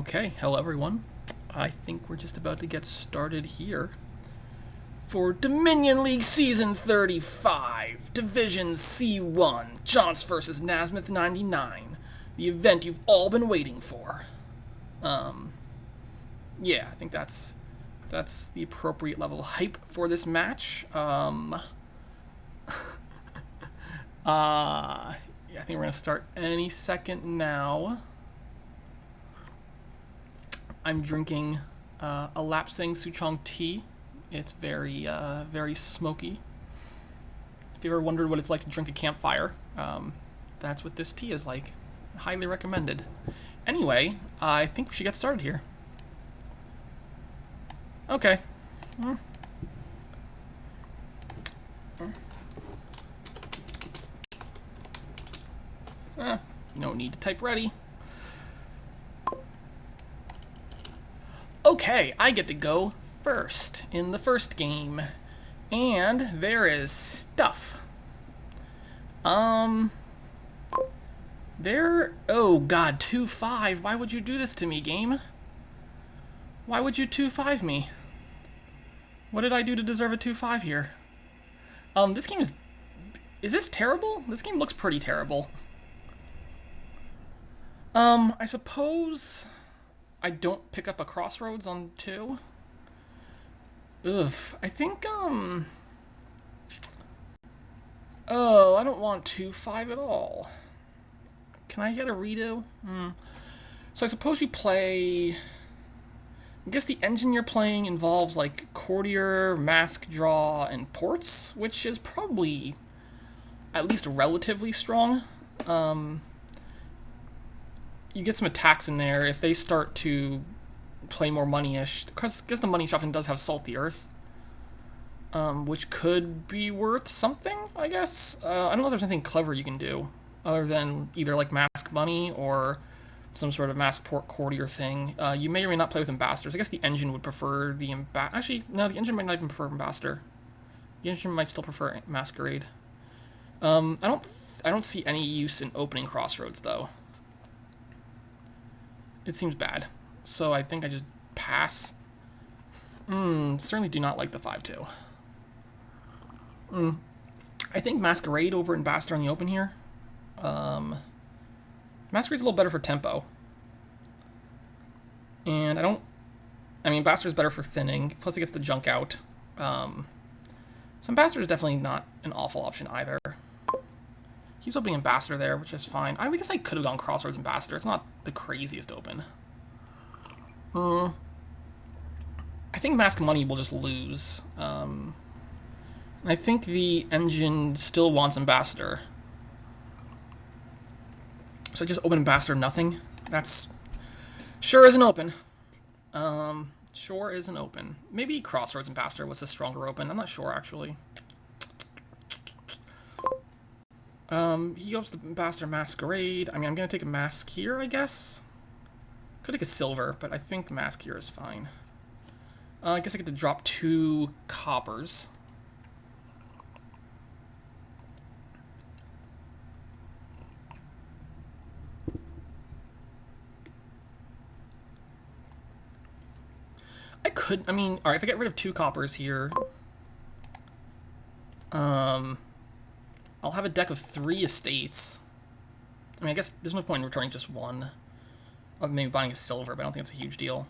Okay, hello everyone. I think we're just about to get started here for Dominion League Season 35, Division C1, Johns versus nasmith99, the event you've all been waiting for. Yeah, I think that's the appropriate level of hype for this match. Yeah, I think we're gonna start any second now. I'm drinking a Lapsang Souchong tea. It's very smoky. If you ever wondered what it's like to drink a campfire, that's what this tea is like. Highly recommended. Anyway, I think we should get started here. Okay. No need to type ready. Okay, I get to go first in the first game. And there is stuff. Oh god, 2-5. Why would you do this to me, game? Why would you 2-5 me? What did I do to deserve a 2-5 here? This game is this terrible? This game looks pretty terrible. I suppose I don't pick up a crossroads on 2. Ugh, I think, oh, I don't want 2-5 at all. Can I get a redo? So I suppose you play... I guess the engine you're playing involves, like, courtier, mask draw, and ports, which is probably at least relatively strong. You get some attacks in there if they start to play more money-ish. Because I guess the money shuffling does have Salty Earth, which could be worth something, I guess. I don't know if there's anything clever you can do, other than either, like, mask money or some sort of mask port courtier thing. You may or may not play with ambassadors. I guess the engine would prefer the Actually, no, the engine might not even prefer ambassador. The engine might still prefer masquerade. I don't see any use in opening crossroads, though. It seems bad. So I think I just pass. Certainly do not like the 5-2. I think Masquerade over Ambassador in the open here. Masquerade's a little better for tempo. And I mean, Ambassador's better for thinning, plus it gets the junk out. So Ambassador's definitely not an awful option either. He's opening Ambassador there, which is fine. I guess I could have gone Crossroads Ambassador. It's not the craziest open. I think Mask Money will just lose. I think the engine still wants Ambassador. So just open Ambassador, nothing. That's... Sure isn't open. Sure isn't open. Maybe Crossroads Ambassador was the stronger open. I'm not sure, actually. He opens the Ambassador Masquerade. I mean, I'm going to take a Mask here, I guess. Could take a Silver, but I think Mask here is fine. I guess I get to drop 2 coppers. I mean, alright, if I get rid of 2 coppers here, I'll have a deck of 3 estates. I mean, I guess there's no point in returning just 1. Or maybe buying a silver, but I don't think it's a huge deal.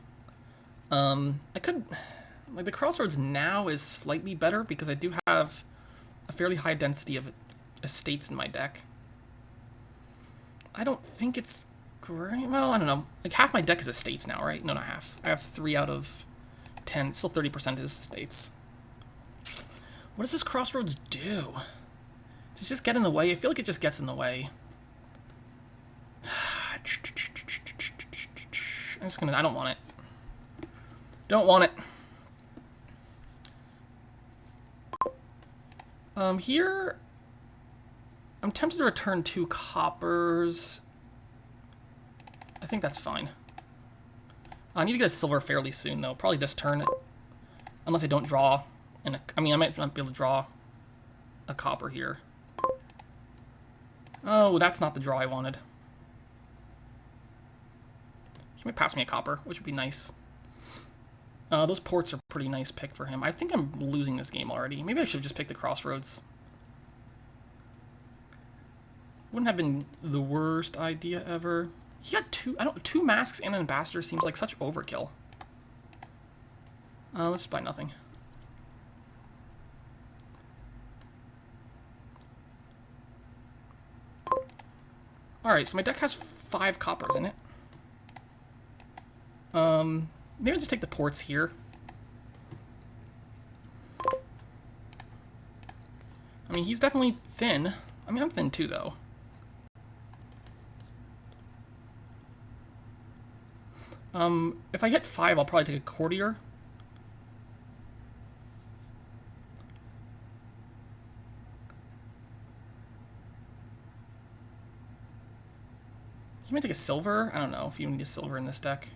I could... Like, the Crossroads now is slightly better, because I do have a fairly high density of estates in my deck. I don't think it's great. Well, I don't know. Like, half my deck is estates now, right? No, not half. I have 3 out of 10. Still 30% is estates. What does this Crossroads do? Does it just get in the way? I feel like it just gets in the way. I'm just gonna... I don't want it. Don't want it. Here... I'm tempted to return 2 coppers. I think that's fine. I need to get a silver fairly soon, though. Probably this turn. Unless I don't draw. I mean, I might not be able to draw a copper here. Oh, that's not the draw I wanted. He might pass me a copper, which would be nice. Those ports are a pretty nice pick for him. I think I'm losing this game already. Maybe I should have just picked the crossroads. Wouldn't have been the worst idea ever. He got two masks and an ambassador seems like such overkill. Let's just buy nothing. Alright, so my deck has 5 coppers in it. Maybe I'll just take the ports here. I mean, he's definitely thin. I mean, I'm thin too, though. If I hit 5, I'll probably take a courtier. You might take a silver. I don't know if you need a silver in this deck.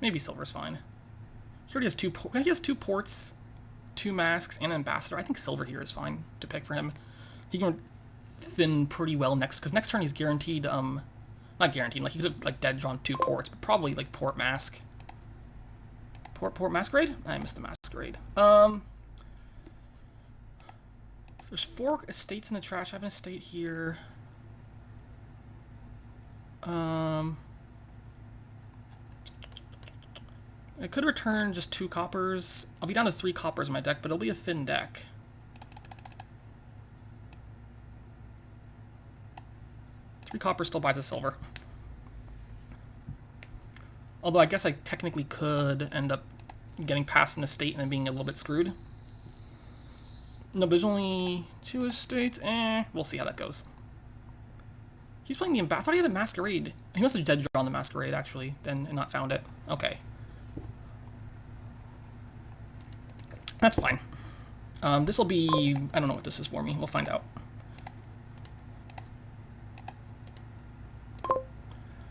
Maybe silver's fine. He already has two ports, 2 masks, and an ambassador. I think silver here is fine to pick for him. He can thin pretty well because next turn he's guaranteed, not guaranteed, like he could have like dead drawn 2 ports, but probably like port mask. Port masquerade? I missed the masquerade. There's 4 estates in the trash. I have an estate here. I could return just 2 coppers. I'll be down to 3 coppers in my deck, but it'll be a thin deck. Three copper still buys a silver. Although I guess I technically could end up getting past an estate and then being a little bit screwed. No, there's only 2 estates. We'll see how that goes. He's playing the I thought he had a masquerade. He must have dead drawn the masquerade, actually, then and not found it. Okay. That's fine. This will be... I don't know what this is for me. We'll find out.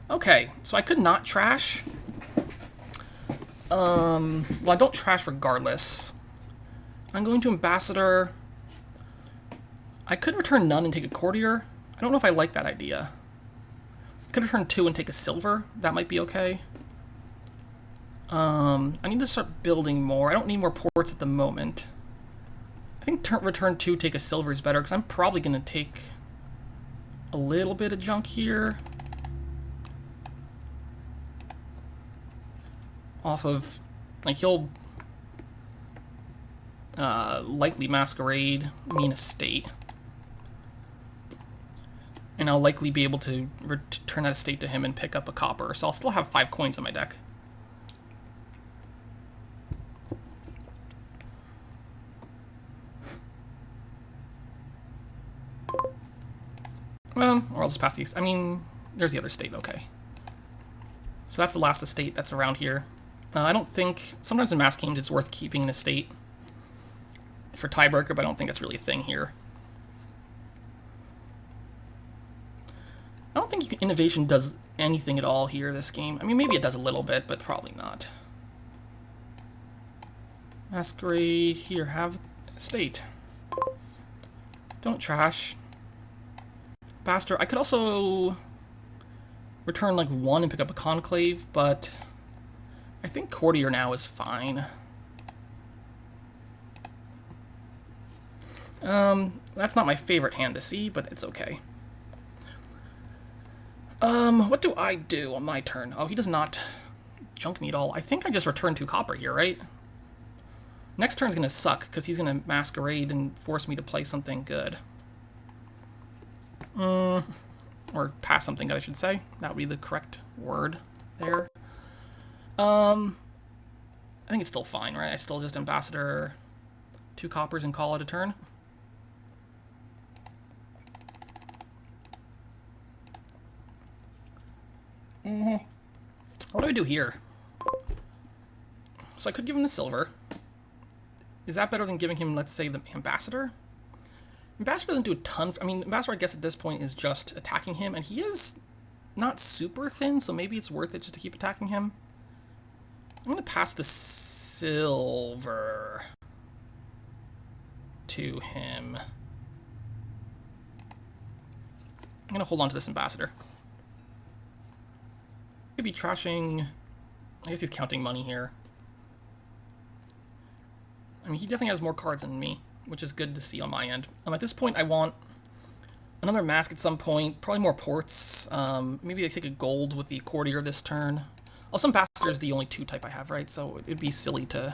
Okay, so I could not trash. Well, I don't trash regardless. I'm going to ambassador. I could return none and take a courtier. I don't know if I like that idea. I could return 2 and take a silver. That might be okay. I need to start building more. I don't need more ports at the moment. I think return 2, take a silver is better, because I'm probably going to take a little bit of junk here. Off of, like, he'll likely masquerade, mean estate. And I'll likely be able to return that estate to him and pick up a copper, so I'll still have 5 coins in my deck. Well, or I'll just pass these. I mean, there's the other state, okay. So that's the last estate that's around here. I don't think... Sometimes in mass games it's worth keeping an estate for tiebreaker, but I don't think it's really a thing here. I don't think innovation does anything at all here this game. I mean, maybe it does a little bit, but probably not. Masquerade, here, have estate. Don't trash. Bastard. I could also return like 1 and pick up a conclave, but I think courtier now is fine. That's not my favorite hand to see, but it's okay. What do I do on my turn? Oh, he does not junk me at all. I think I just return 2 copper here, right? Next turn's gonna suck, because he's gonna masquerade and force me to play something good. Or pass something good, I should say. That would be the correct word there. I think it's still fine, right? I still just ambassador 2 coppers and call it a turn. What do I do here? So I could give him the silver. Is that better than giving him, let's say, the ambassador? Ambassador doesn't do a ton. I mean, Ambassador, I guess, at this point is just attacking him, and he is not super thin, so maybe it's worth it just to keep attacking him. I'm going to pass the silver to him. I'm going to hold on to this ambassador. Could be trashing... I guess he's counting money here. I mean, he definitely has more cards than me, which is good to see on my end. At this point, I want another mask at some point, probably more ports. Maybe I take a gold with the courtier this turn. Also, ambassador is the only 2 type I have, right? So it'd be silly to...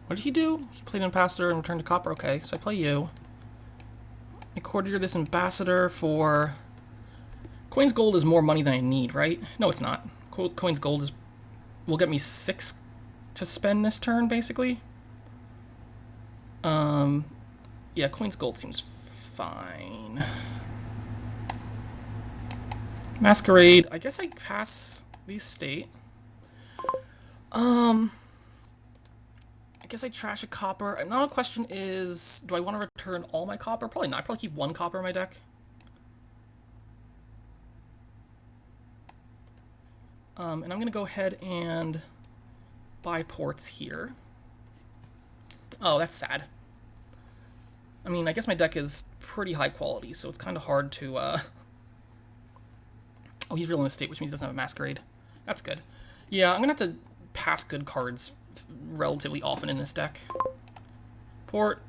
What did he do? He played an ambassador and returned to copper. Okay, so I play you. I courtier this ambassador for... Coin's gold is more money than I need, right? No, it's not. Coin's gold will get me 6 to spend this turn, basically. Yeah, Coin's gold seems fine. Masquerade. I guess I pass the estate. I guess I trash a copper. Now the question is, do I want to return all my copper? Probably not. I'd probably keep 1 copper in my deck. And I'm going to go ahead and buy ports here. Oh, that's sad. I mean, I guess my deck is pretty high quality, so it's kind of hard to... Oh, he's real in the state, which means he doesn't have a Masquerade. That's good. Yeah, I'm going to have to pass good cards relatively often in this deck. Port.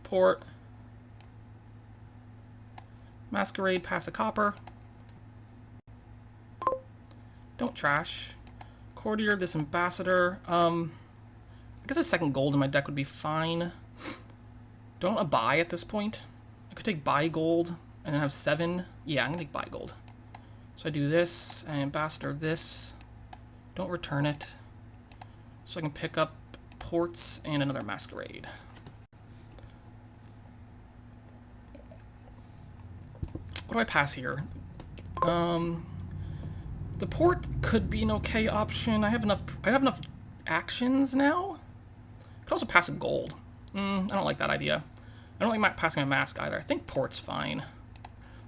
Port. Masquerade, pass a copper. Don't trash. Courtier, this ambassador. I guess a second gold in my deck would be fine. Don't a buy at this point. I could take buy gold and then have 7. Yeah, I'm gonna take buy gold. So I do this and ambassador this. Don't return it. So I can pick up ports and another masquerade. What do I pass here? The port could be an okay option. I have enough actions now. Could also pass a gold. I don't like that idea. I don't like passing a mask either. I think port's fine.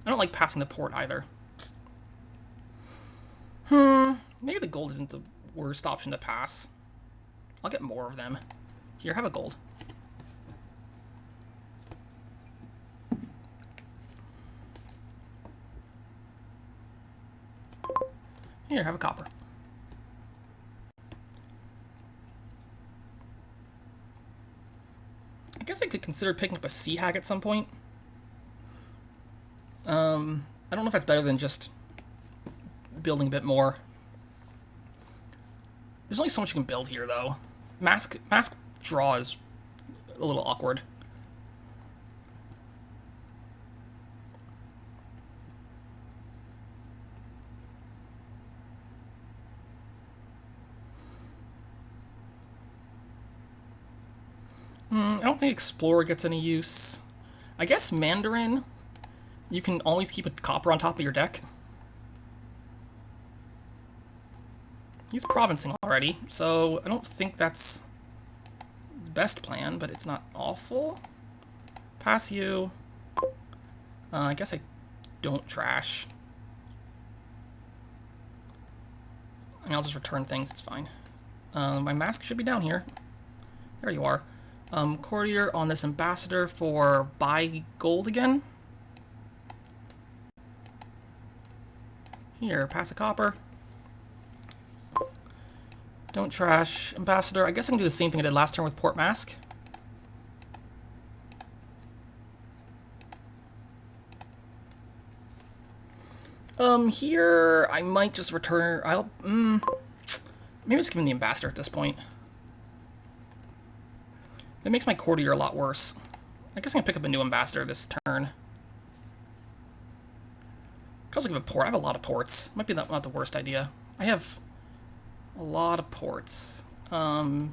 I don't like passing the port either. Maybe the gold isn't the worst option to pass. I'll get more of them. Here, have a gold. Here, have a copper. I guess I could consider picking up a sea hag at some point. I don't know if that's better than just building a bit more. There's only so much you can build here, though. Mask draw is a little awkward. I don't think Explorer gets any use. I guess Mandarin, you can always keep a copper on top of your deck. He's provincing already, so I don't think that's the best plan, but it's not awful. Pass you. I guess I don't trash. I mean, I'll just return things, it's fine. My mask should be down here. There you are. Courtier on this ambassador for buy gold again. Here, pass a copper. Don't trash. Ambassador, I guess I can do the same thing I did last turn with Port Mask. Here, I might just return... maybe just give him the ambassador at this point. It makes my courtier a lot worse. I guess I'm gonna pick up a new ambassador this turn. Could also give a port. I have a lot of ports. Might be not the worst idea. I have a lot of ports. Alright,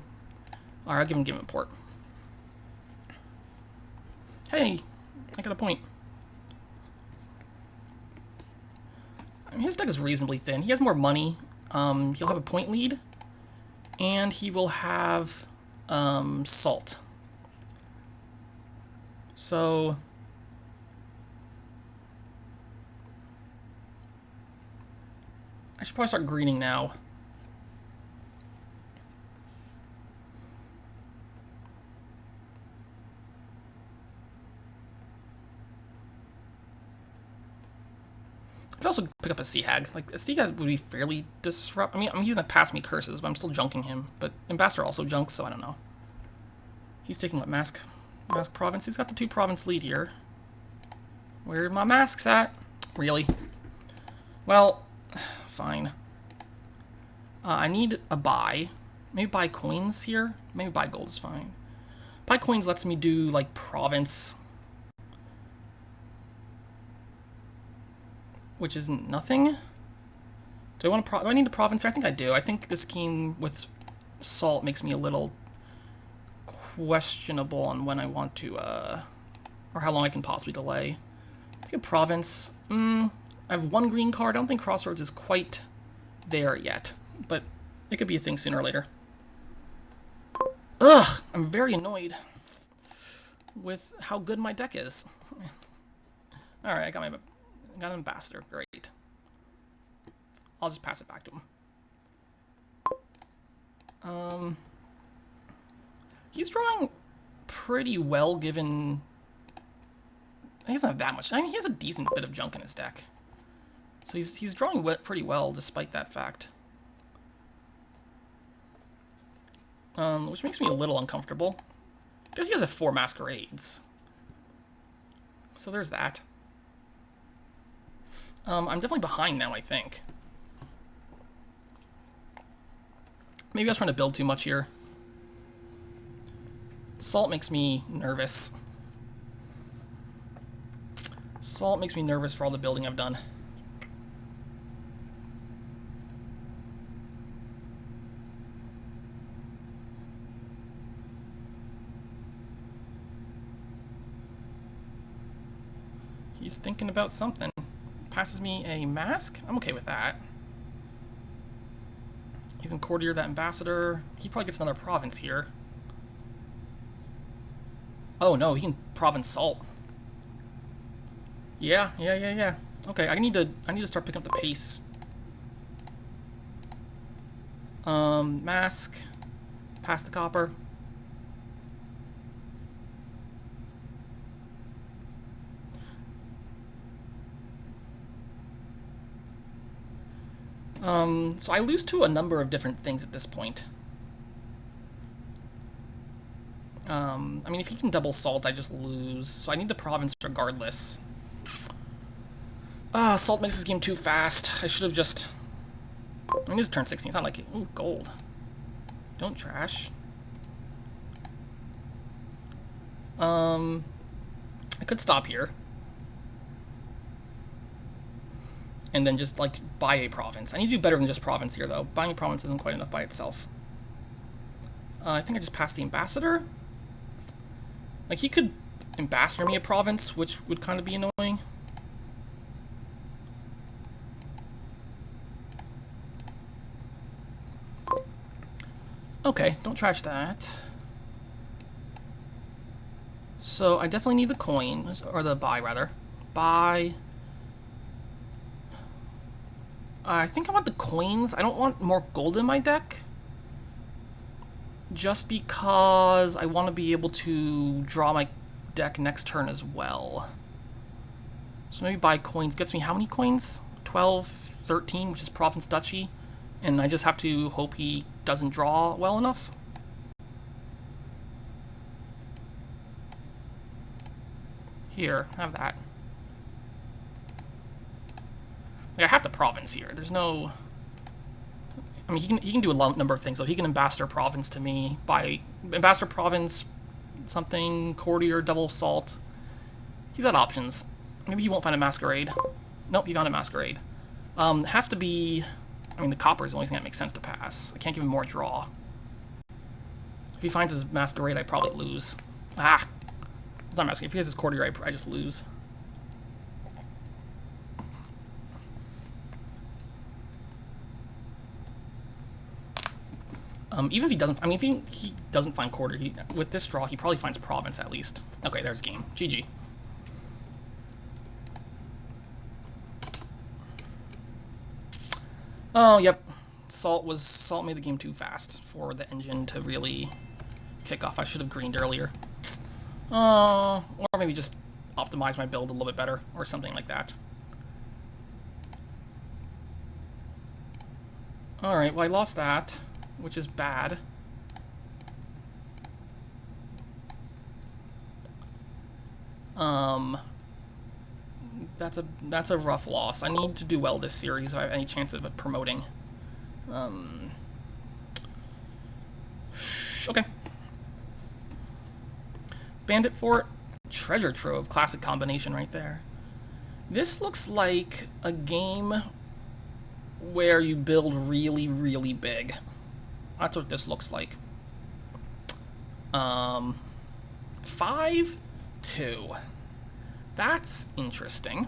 I'll give him a port. Hey, I got a point. I mean, his deck is reasonably thin. He has more money. He'll have a point lead, and he will have salt. So I should probably start greening now. up a Sea Hag. Like, a Sea Hag would be fairly disrupt. I mean, I'm using a Pass Me Curses, but I'm still junking him. But Ambassador also junks, so I don't know. He's taking what, Mask Province? He's got the 2 province lead here. Where are my masks at? Really? Well, fine. I need a buy. Maybe buy coins here? Maybe buy gold is fine. Buy coins lets me do, like, province. Which is nothing. Do I need a province? I think I do. I think this game with salt makes me a little questionable on when I want to, or how long I can possibly delay. I think a province. I have 1 green card. I don't think Crossroads is quite there yet, but it could be a thing sooner or later. Ugh! I'm very annoyed with how good my deck is. Alright, I got an ambassador. Great. I'll just pass it back to him. He's drawing pretty well given... He doesn't have that much. I mean, he has a decent bit of junk in his deck. So he's drawing pretty well despite that fact. Which makes me a little uncomfortable. Because he has 4 Masquerades. So there's that. I'm definitely behind now, I think. Maybe I was trying to build too much here. Salt makes me nervous. Salt makes me nervous for all the building I've done. He's thinking about something. Passes me a mask? I'm okay with that. He's in Courtier, that ambassador. He probably gets another province here. Oh no, he can province salt. Yeah. Okay, I need to start picking up the pace. Mask. Pass the copper. So I lose to a number of different things at this point. I mean, if he can double salt, I just lose. So I need the province regardless. Salt makes this game too fast. I should have just... I mean, this is turn 16. It's not like... Ooh, gold. Don't trash. I could stop here. And then just, like, buy a province. I need to do better than just province here, though. Buying a province isn't quite enough by itself. I think I just passed the ambassador. Like, he could ambassador me a province, which would kind of be annoying. Okay, don't trash that. So, I definitely need the coins, or the buy, rather. Buy... I think I want the coins. I don't want more gold in my deck. Just because I want to be able to draw my deck next turn as well. So maybe buy coins. Gets me how many coins? 12, 13, which is Province Duchy. And I just have to hope he doesn't draw well enough. Here, have that. Like, I have the province here. There's no... I mean, he can do a number of things. So he can ambassador province to me by ambassador province, something, courtier, double salt. He's got options. Maybe he won't find a masquerade. Nope, he found a masquerade. Has to be... I mean, the copper is the only thing that makes sense to pass. I can't give him more draw. If he finds his masquerade, I probably lose. Ah! It's not masquerade. If he has his courtier, I just lose. Even if he doesn't, I mean, if he doesn't find quarter, with this draw, he probably finds province at least. Okay, there's game. GG. Oh, yep. Salt made the game too fast for the engine to really kick off. I should have greened earlier. Or maybe just optimize my build a little bit better, or something like that. Alright, well I lost that, which is bad. That's a rough loss. I need to do well this series if I have any chance of promoting. Okay. Bandit Fort, Treasure Trove, classic combination right there. This looks like a game where you build really, really big. That's what this looks like. 5-2. That's interesting.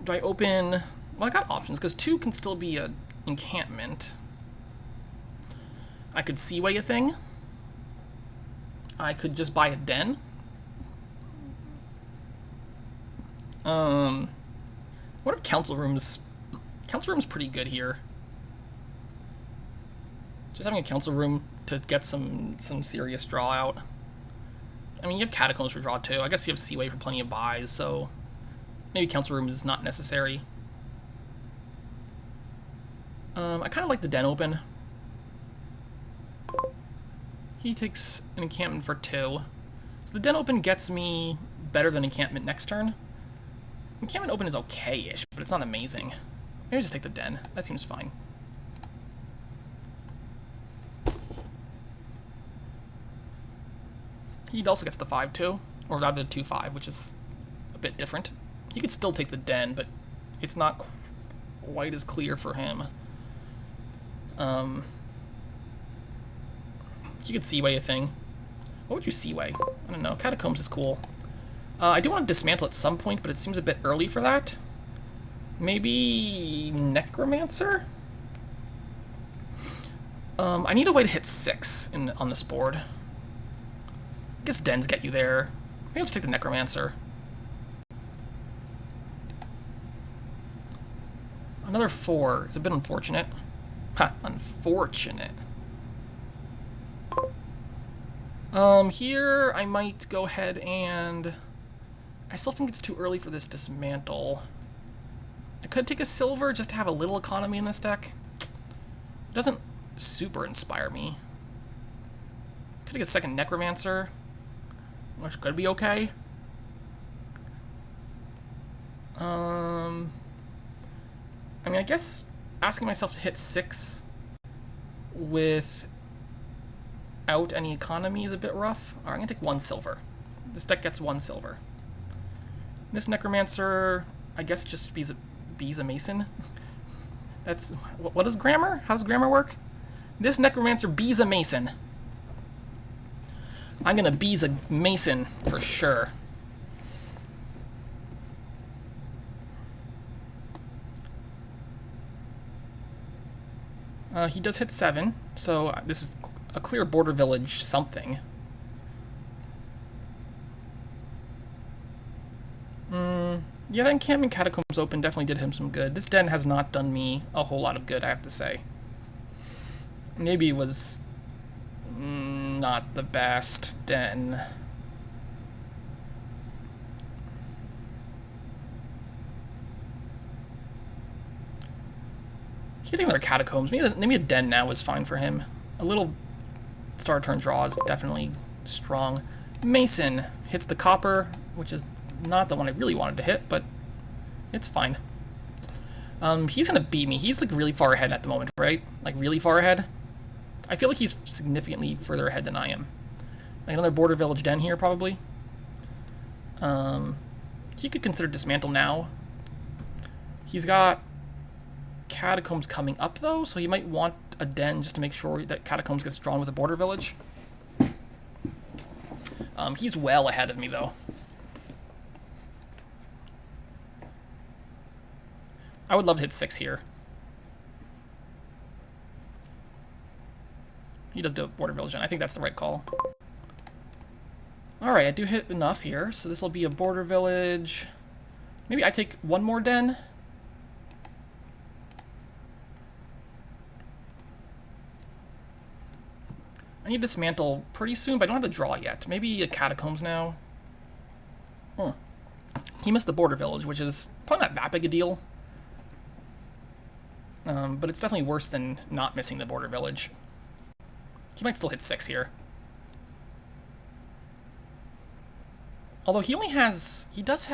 Do I open... Well, I got options, because 2 can still be an encampment. I could seaway a thing. I could just buy a den. What if Council Room's... Council Room's pretty good here. Just having a Council Room to get some serious draw out. I mean, you have Catacombs for draw too. I guess you have Seaway for plenty of buys, so maybe Council Room is not necessary. I kind of like the den open. He takes an encampment for 2. So the den open gets me better than encampment next turn. Encampment open is okay-ish, but it's not amazing. Maybe just take the den. That seems fine. He also gets the 5-2, or rather the 2-5, which is a bit different. He could still take the den, but it's not quite as clear for him. You could Seaway a thing. What would you Seaway? I don't know. Catacombs is cool. I do want to dismantle at some point, but it seems a bit early for that. Maybe Necromancer? I need a way to hit 6 on this board. I guess dens get you there. Maybe I'll just take the Necromancer. Another 4 is a bit unfortunate. Ha, unfortunate. Here I might go ahead and... I still think it's too early for this dismantle. I could take a silver just to have a little economy in this deck. It doesn't super inspire me. Could take a second Necromancer, which could be okay. I mean, I guess asking myself to hit 6 without any economy is a bit rough. Alright, I'm gonna take 1 silver. This deck gets 1 silver. This Necromancer, I guess, just bees a Mason. That's... What is grammar? How does grammar work? This Necromancer bees a Mason. I'm gonna bees a Mason for sure. He does hit 7, so this is a clear border village something. Yeah, that encampment Catacombs open definitely did him some good. This den has not done me a whole lot of good, I have to say. Maybe it was not the best den. Hitting another Catacombs. Maybe a den now is fine for him. A little start turn draw is definitely strong. Mason hits the copper, which is not the one I really wanted to hit, but it's fine. He's gonna beat me. He's like really far ahead at the moment, right? Like really far ahead. I feel like he's significantly further ahead than I am. Like another border village den here, probably. He could consider dismantle now. He's got Catacombs coming up though, so he might want a den just to make sure that Catacombs gets drawn with a border village. He's well ahead of me though. I would love to hit 6 here. He does do a border village, and I think that's the right call. Alright, I do hit enough here, so this will be a border village. Maybe I take 1 more den. I need to dismantle pretty soon, but I don't have the draw yet. Maybe a Catacombs now. He missed the border village, which is probably not that big a deal. But it's definitely worse than not missing the border village. He might still hit 6 here. Although he only has, he doesn't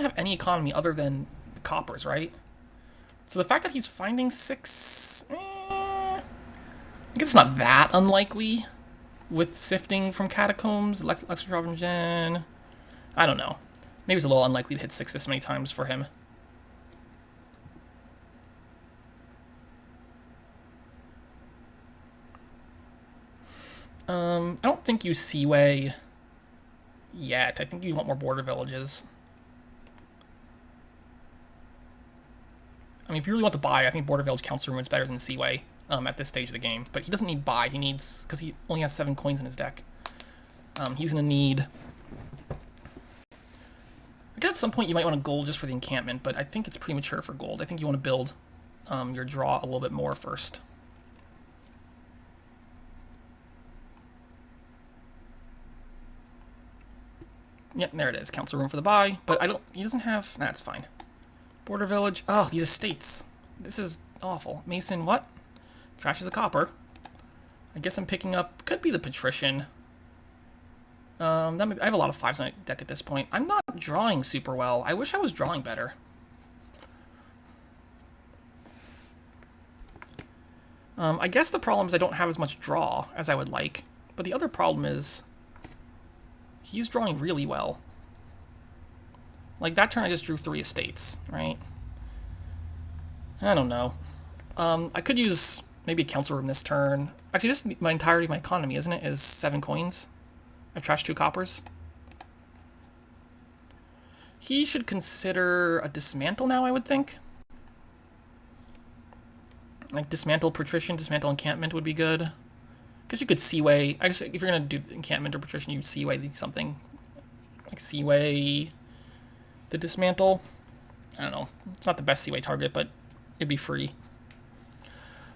have any economy other than coppers, right? So the fact that he's finding 6, I guess it's not that unlikely with sifting from catacombs, Lexington Robinson. I don't know. Maybe it's a little unlikely to hit 6 this many times for him. I don't think you Seaway yet. I think you want more border villages. I mean, if you really want to buy, I think border village council room is better than Seaway at this stage of the game. But he doesn't need buy. He needs, because he only has 7 coins in his deck. He's going to need... I guess at some point you might want to gold just for the encampment, but I think it's premature for gold. I think you want to build your draw a little bit more first. Yep, there it is. Council room for the buy, but he doesn't have... That's fine. Border village. Oh, these estates. This is awful. Mason, what? Trash is a copper. I guess I'm picking up... Could be the patrician. I have a lot of 5s on my deck at this point. I'm not drawing super well. I wish I was drawing better. I guess the problem is I don't have as much draw as I would like. But the other problem is... He's drawing really well. Like, that turn I just drew 3 estates, right? I don't know. I could use maybe a council room this turn. Actually, this is my entirety of my economy, isn't it? Is 7 coins. I've trashed 2 coppers. He should consider a dismantle now, I would think. Like, dismantle patrician, dismantle encampment would be good. Because you could Seaway. I guess if you're going to do encampment or patrician, you'd Seaway something. Like Seaway the dismantle. I don't know. It's not the best Seaway target, but it'd be free.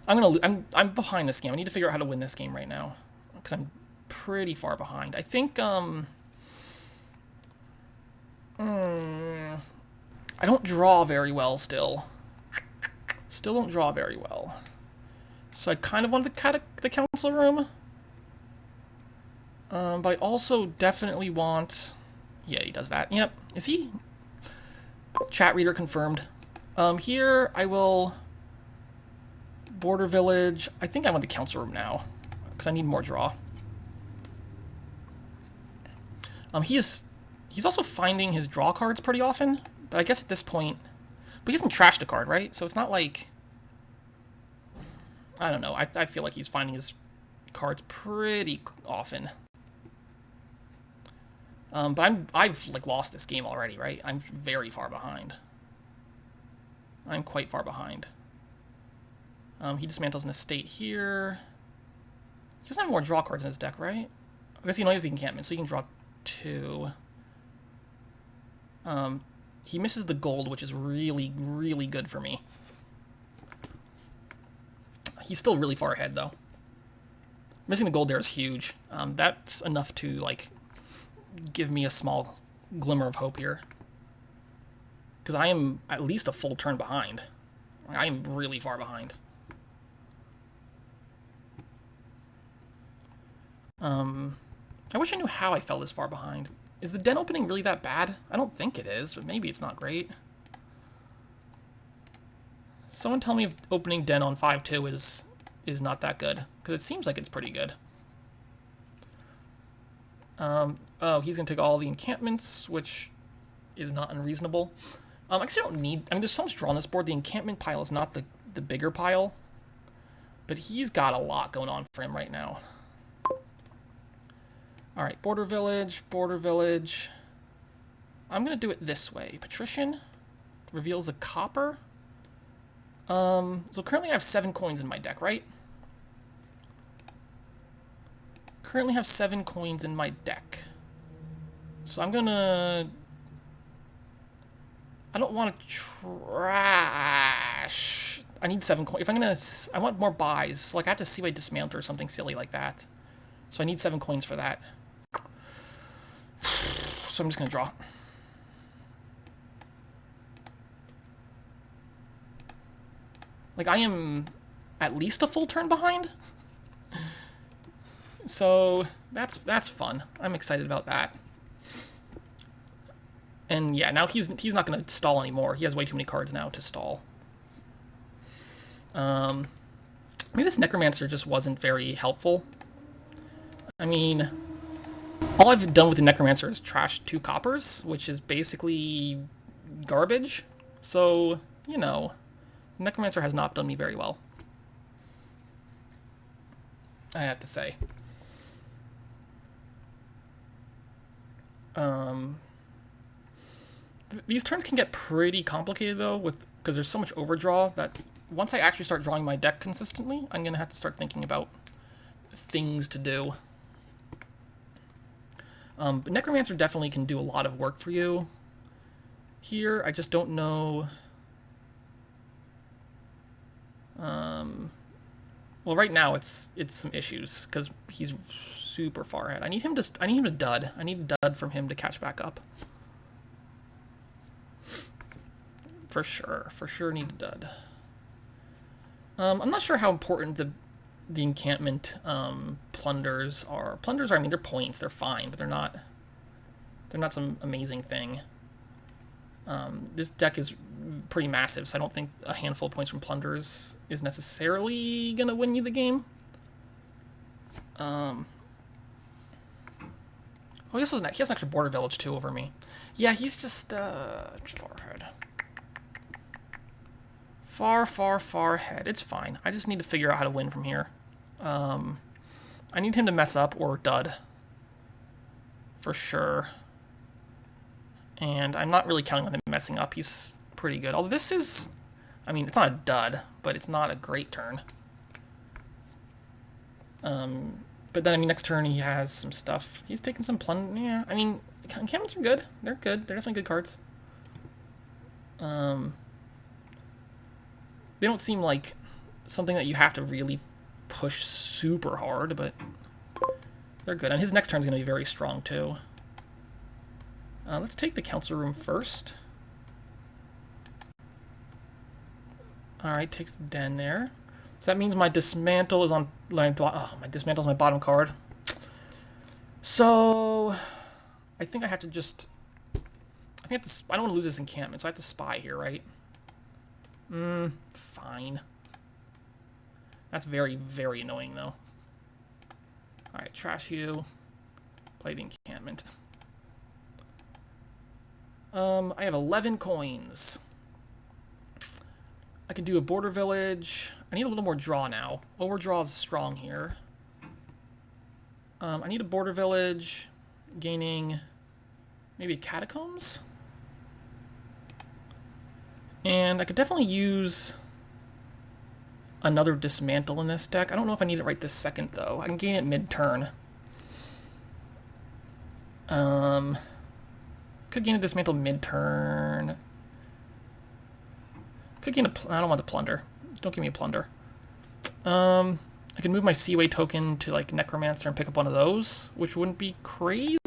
I'm behind this game. I need to figure out how to win this game right now. Because I'm pretty far behind. I think, I don't draw very well still. Still don't draw very well. So I kind of want the council room. But I also definitely want... Yeah, he does that. Yep. Is he? Chat reader confirmed. Here I will... Border village. I think I want the council room now. Because I need more draw. He's also finding his draw cards pretty often. But I guess at this point... But he hasn't trashed a card, right? So it's not like... I don't know. I feel like he's finding his cards pretty often. But I've like lost this game already, right? I'm very far behind. I'm quite far behind. He dismantles an estate here. He doesn't have more draw cards in his deck, right? I guess he knows the encampment, so he can draw 2. He misses the gold, which is really, really good for me. He's still really far ahead, though. Missing the gold there is huge. That's enough to, like, give me a small glimmer of hope here. Because I am at least a full turn behind. I am really far behind. I wish I knew how I fell this far behind. Is the den opening really that bad? I don't think it is, but maybe it's not great. Someone tell me if opening den on 5-2 is not that good, because it seems like it's pretty good. Oh, he's going to take all the encampments, which is not unreasonable. I actually don't need... I mean, there's so much draw on this board. The encampment pile is not the bigger pile, but he's got a lot going on for him right now. All right, border village, border village. I'm going to do it this way. Patrician reveals a copper. So currently I have 7 coins in my deck, right? Currently have 7 coins in my deck. So I'm gonna... I don't want to trash... I need 7 coins. If I'm gonna... I want more buys. Like, I have to Seaway Dismantle or something silly like that. So I need 7 coins for that. So I'm just gonna draw. Like, I am at least a full turn behind. So that's fun. I'm excited about that. And yeah, now he's not going to stall anymore. He has way too many cards now to stall. Maybe this Necromancer just wasn't very helpful. I mean, all I've done with the Necromancer is trash 2 coppers, which is basically garbage. So, you know, Necromancer has not done me very well, I have to say. These turns can get pretty complicated, though, because there's so much overdraw that once I actually start drawing my deck consistently, I'm going to have to start thinking about things to do. But Necromancer definitely can do a lot of work for you. Here, I just don't know. Well, right now it's some issues because he's super far ahead. I need him to dud. I need a dud from him to catch back up. For sure need a dud. I'm not sure how important the encampment plunders are. Plunders are, I mean, they're points, they're fine, but they're not some amazing thing. This deck is pretty massive, so I don't think a handful of points from plunders is necessarily gonna win you the game. Oh, he has an extra border village too over me. Yeah, he's just far ahead. Far ahead. It's fine. I just need to figure out how to win from here. I need him to mess up or dud. For sure. And I'm not really counting on him messing up. He's pretty good. Although this is, I mean, it's not a dud, but it's not a great turn. But then, I mean, next turn he has some stuff. He's taking some plunder. Yeah, I mean, encampments are good. They're good. They're definitely good cards. They don't seem like something that you have to really push super hard, but they're good. And his next turn is going to be very strong, too. Let's take the council room first. Alright, takes the den there. So that means my dismantle is on... my dismantle is my bottom card. So... I think I have to just... I don't want to lose this encampment, so I have to spy here, right? Fine. That's very, very annoying, though. Alright, trash you. Play the encampment. I have 11 coins. I can do a border village. I need a little more draw now. Overdraw is strong here. I need a border village, gaining maybe catacombs. And I could definitely use another dismantle in this deck. I don't know if I need it right this second, though. I can gain it mid-turn. Could gain a dismantle mid-turn. Could gain I don't want the plunder. Don't give me a plunder. I can move my Seaway token to, like, Necromancer and pick up one of those, which wouldn't be crazy.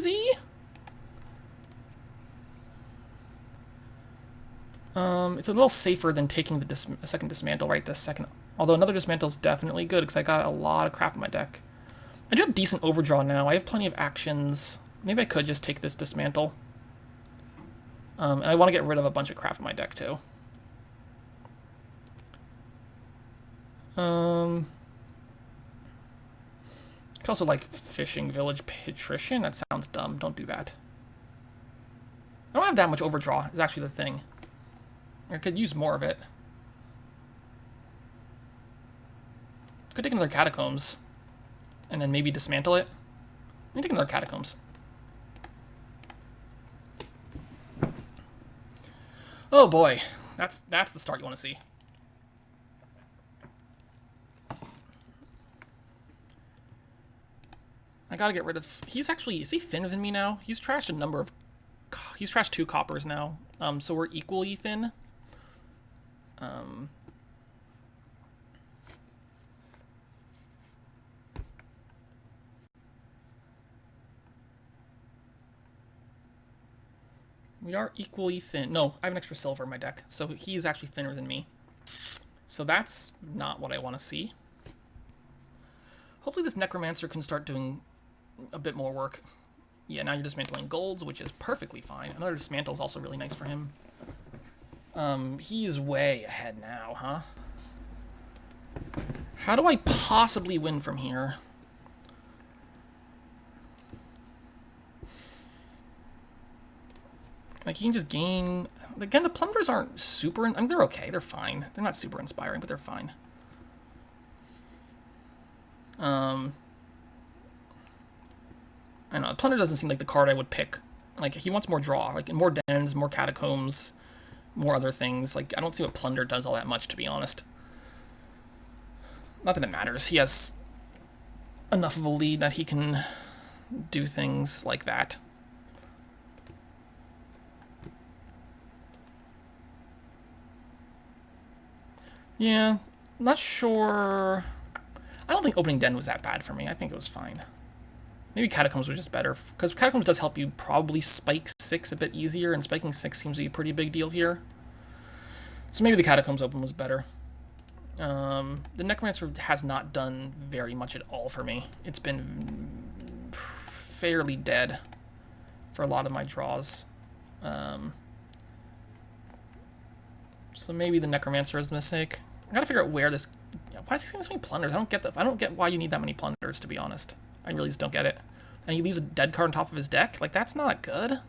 It's a little safer than taking the second dismantle right this second. Although another dismantle is definitely good because I got a lot of crap in my deck. I do have decent overdraw now. I have plenty of actions. Maybe I could just take this dismantle. And I want to get rid of a bunch of crap in my deck, too. I could also like Fishing Village Patrician. That sounds dumb. Don't do that. I don't have that much overdraw, is actually the thing. I could use more of it. I could take another Catacombs. And then maybe dismantle it. Let me take another Catacombs. Oh boy. That's the start you want to see. I gotta get rid of... He's actually... Is he thinner than me now? He's trashed a number of... He's trashed 2 coppers now. So we're equally thin. We are equally thin. No, I have an extra silver in my deck. So he's actually thinner than me. So that's not what I want to see. Hopefully this Necromancer can start doing a bit more work. Yeah, now you're dismantling golds, which is perfectly fine. Another dismantle is also really nice for him. He's way ahead now, huh? How do I possibly win from here? Like, he can just gain... Again, the plunders aren't super... I mean, they're okay. They're fine. They're not super inspiring, but they're fine. I don't know. Plunder doesn't seem like the card I would pick. Like, he wants more draw. Like, more dens, more catacombs, more other things. Like, I don't see what Plunder does all that much, to be honest. Not that it matters. He has enough of a lead that he can do things like that. Yeah, not sure. I don't think opening Den was that bad for me. I think it was fine. Maybe Catacombs was just better, because Catacombs does help you probably spike 6 a bit easier, and spiking 6 seems to be a pretty big deal here. So maybe the Catacombs open was better. The Necromancer has not done very much at all for me. It's been fairly dead for a lot of my draws. So maybe the Necromancer is the mistake. I gotta figure out where this... Why is he giving so many plunders? I don't get that. I don't get why you need that many plunders, to be honest. I really just don't get it. And he leaves a dead card on top of his deck? Like, that's not good.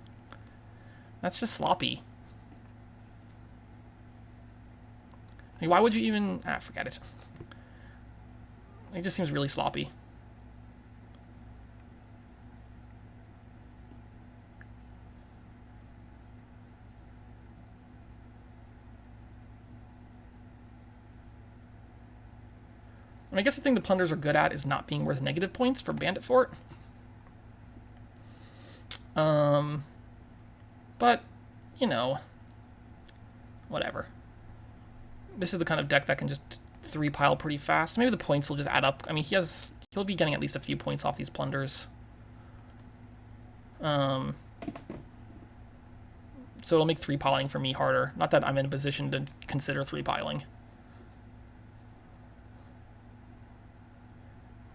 That's just sloppy. Like, why would you even... forget it. It just seems really sloppy. I guess the thing the plunders are good at is not being worth negative points for Bandit Fort. But, you know, whatever. This is the kind of deck that can just 3-pile pretty fast. Maybe the points will just add up. I mean, he'll be getting at least a few points off these plunders. So it'll make 3-piling for me harder. Not that I'm in a position to consider 3-piling.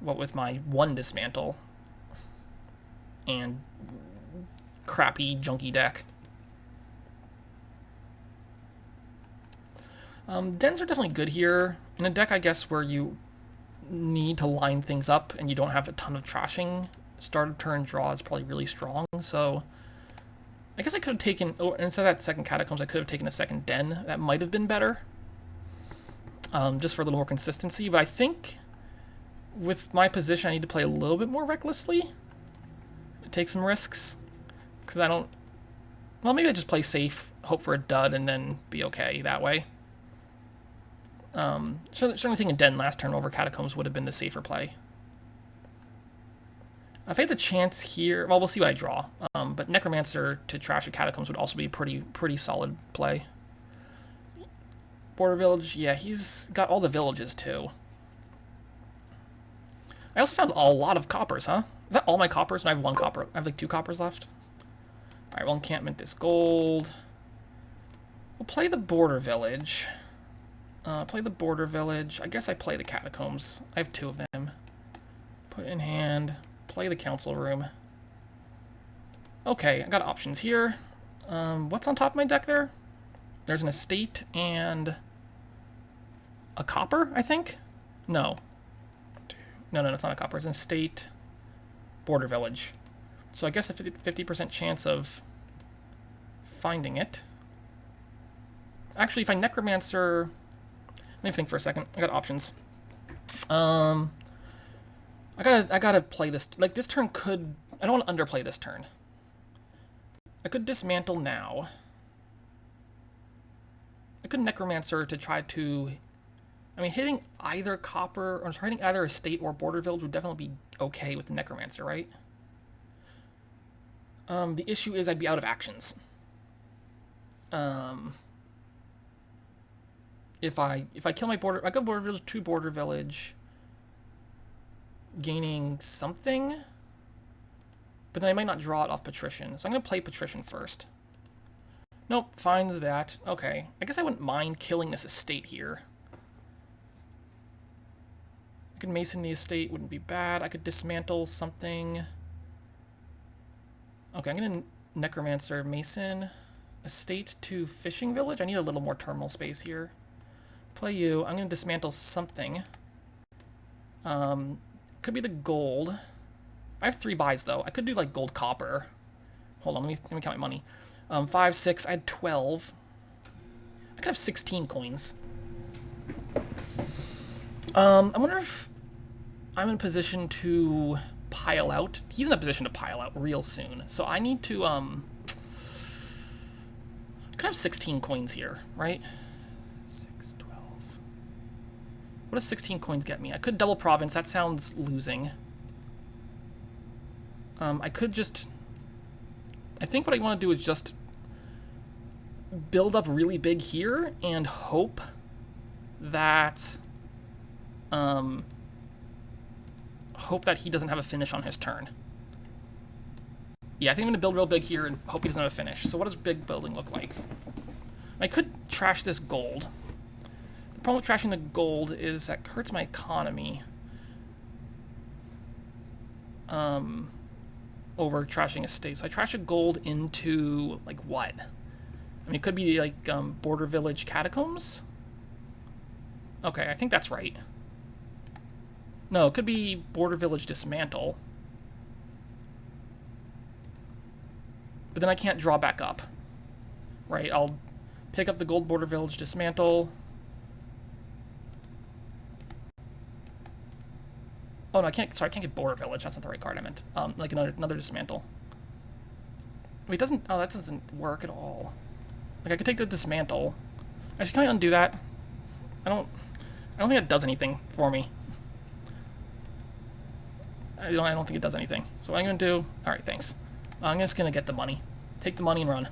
What with my 1 dismantle and crappy junky deck. Dens are definitely good here. In a deck, I guess, where you need to line things up and you don't have a ton of trashing, start of turn draw is probably really strong. So I guess I could have taken... Oh, instead of that second Catacombs, I could have taken a second Den. That might have been better. Just for a little more consistency. But I think... with my position, I need to play a little bit more recklessly. Take some risks. Because I don't... Well, maybe I just play safe, hope for a dud, and then be okay that way. Certainly taking a Den last turn over Catacombs would have been the safer play. If I had the chance here... Well, we'll see what I draw. But Necromancer to trash a Catacombs would also be pretty solid play. Border Village, yeah, he's got all the villages, too. I also found a lot of coppers, huh? Is that all my coppers? And I have 1 copper. I have like 2 coppers left. Alright, well, encampment this gold. We'll play the border village. Play the border village. I guess I play the catacombs. I have 2 of them. Put in hand. Play the council room. Okay, I got options here. What's on top of my deck there? There's an estate and a copper, I think? No. No, it's not a copper. It's an estate, border village. So I guess a 50% chance of finding it. Actually, if I Necromancer... Let me think for a second. I got options. I gotta play this... Like, this turn could... I don't want to underplay this turn. I could dismantle now. I could Necromancer to try to... I mean, hitting either copper, or hitting either estate or border village would definitely be okay with the Necromancer, right? The issue is I'd be out of actions. If I kill my border, I go border village to border village, gaining something, but then I might not draw it off Patrician. So I'm gonna play Patrician first. Nope, finds that. Okay, I guess I wouldn't mind killing this estate here. Could mason the estate, wouldn't be bad. I could dismantle something. Okay, I'm gonna necromancer mason estate to fishing village. I need a little more terminal space here. Play you. I'm gonna dismantle something. Could be the gold. I have 3 buys though. I could do like gold copper. Hold on, let me count my money. 5, 6. I had 12. I could have 16 coins. I wonder if I'm in a position to pile out. He's in a position to pile out real soon. So I need to, I could have 16 coins here, right? 6, 12. What does 16 coins get me? I could double province. That sounds losing. I could just... I think what I want to do is just build up really big here and hope that... hope that he doesn't have a finish on his turn. Yeah, I think I'm going to build real big here and hope he doesn't have a finish. So what does big building look like? I could trash this gold. The problem with trashing the gold is that hurts my economy. Over trashing estate. So I trash a gold into, like, what? I mean, it could be, like, border village catacombs? Okay, I think that's right. No, it could be border village dismantle. But then I can't draw back up. Right, I'll pick up the gold border village dismantle. Oh no, I can't. Sorry, I can't get border village. That's not the right card I meant. Like another dismantle. Wait, doesn't. Oh, that doesn't work at all. Like I could take the dismantle. Actually, can I undo that? I don't think it does anything for me. I don't think it does anything. So what I'm gonna do. All right, thanks. I'm just gonna get the money. Take the money and run.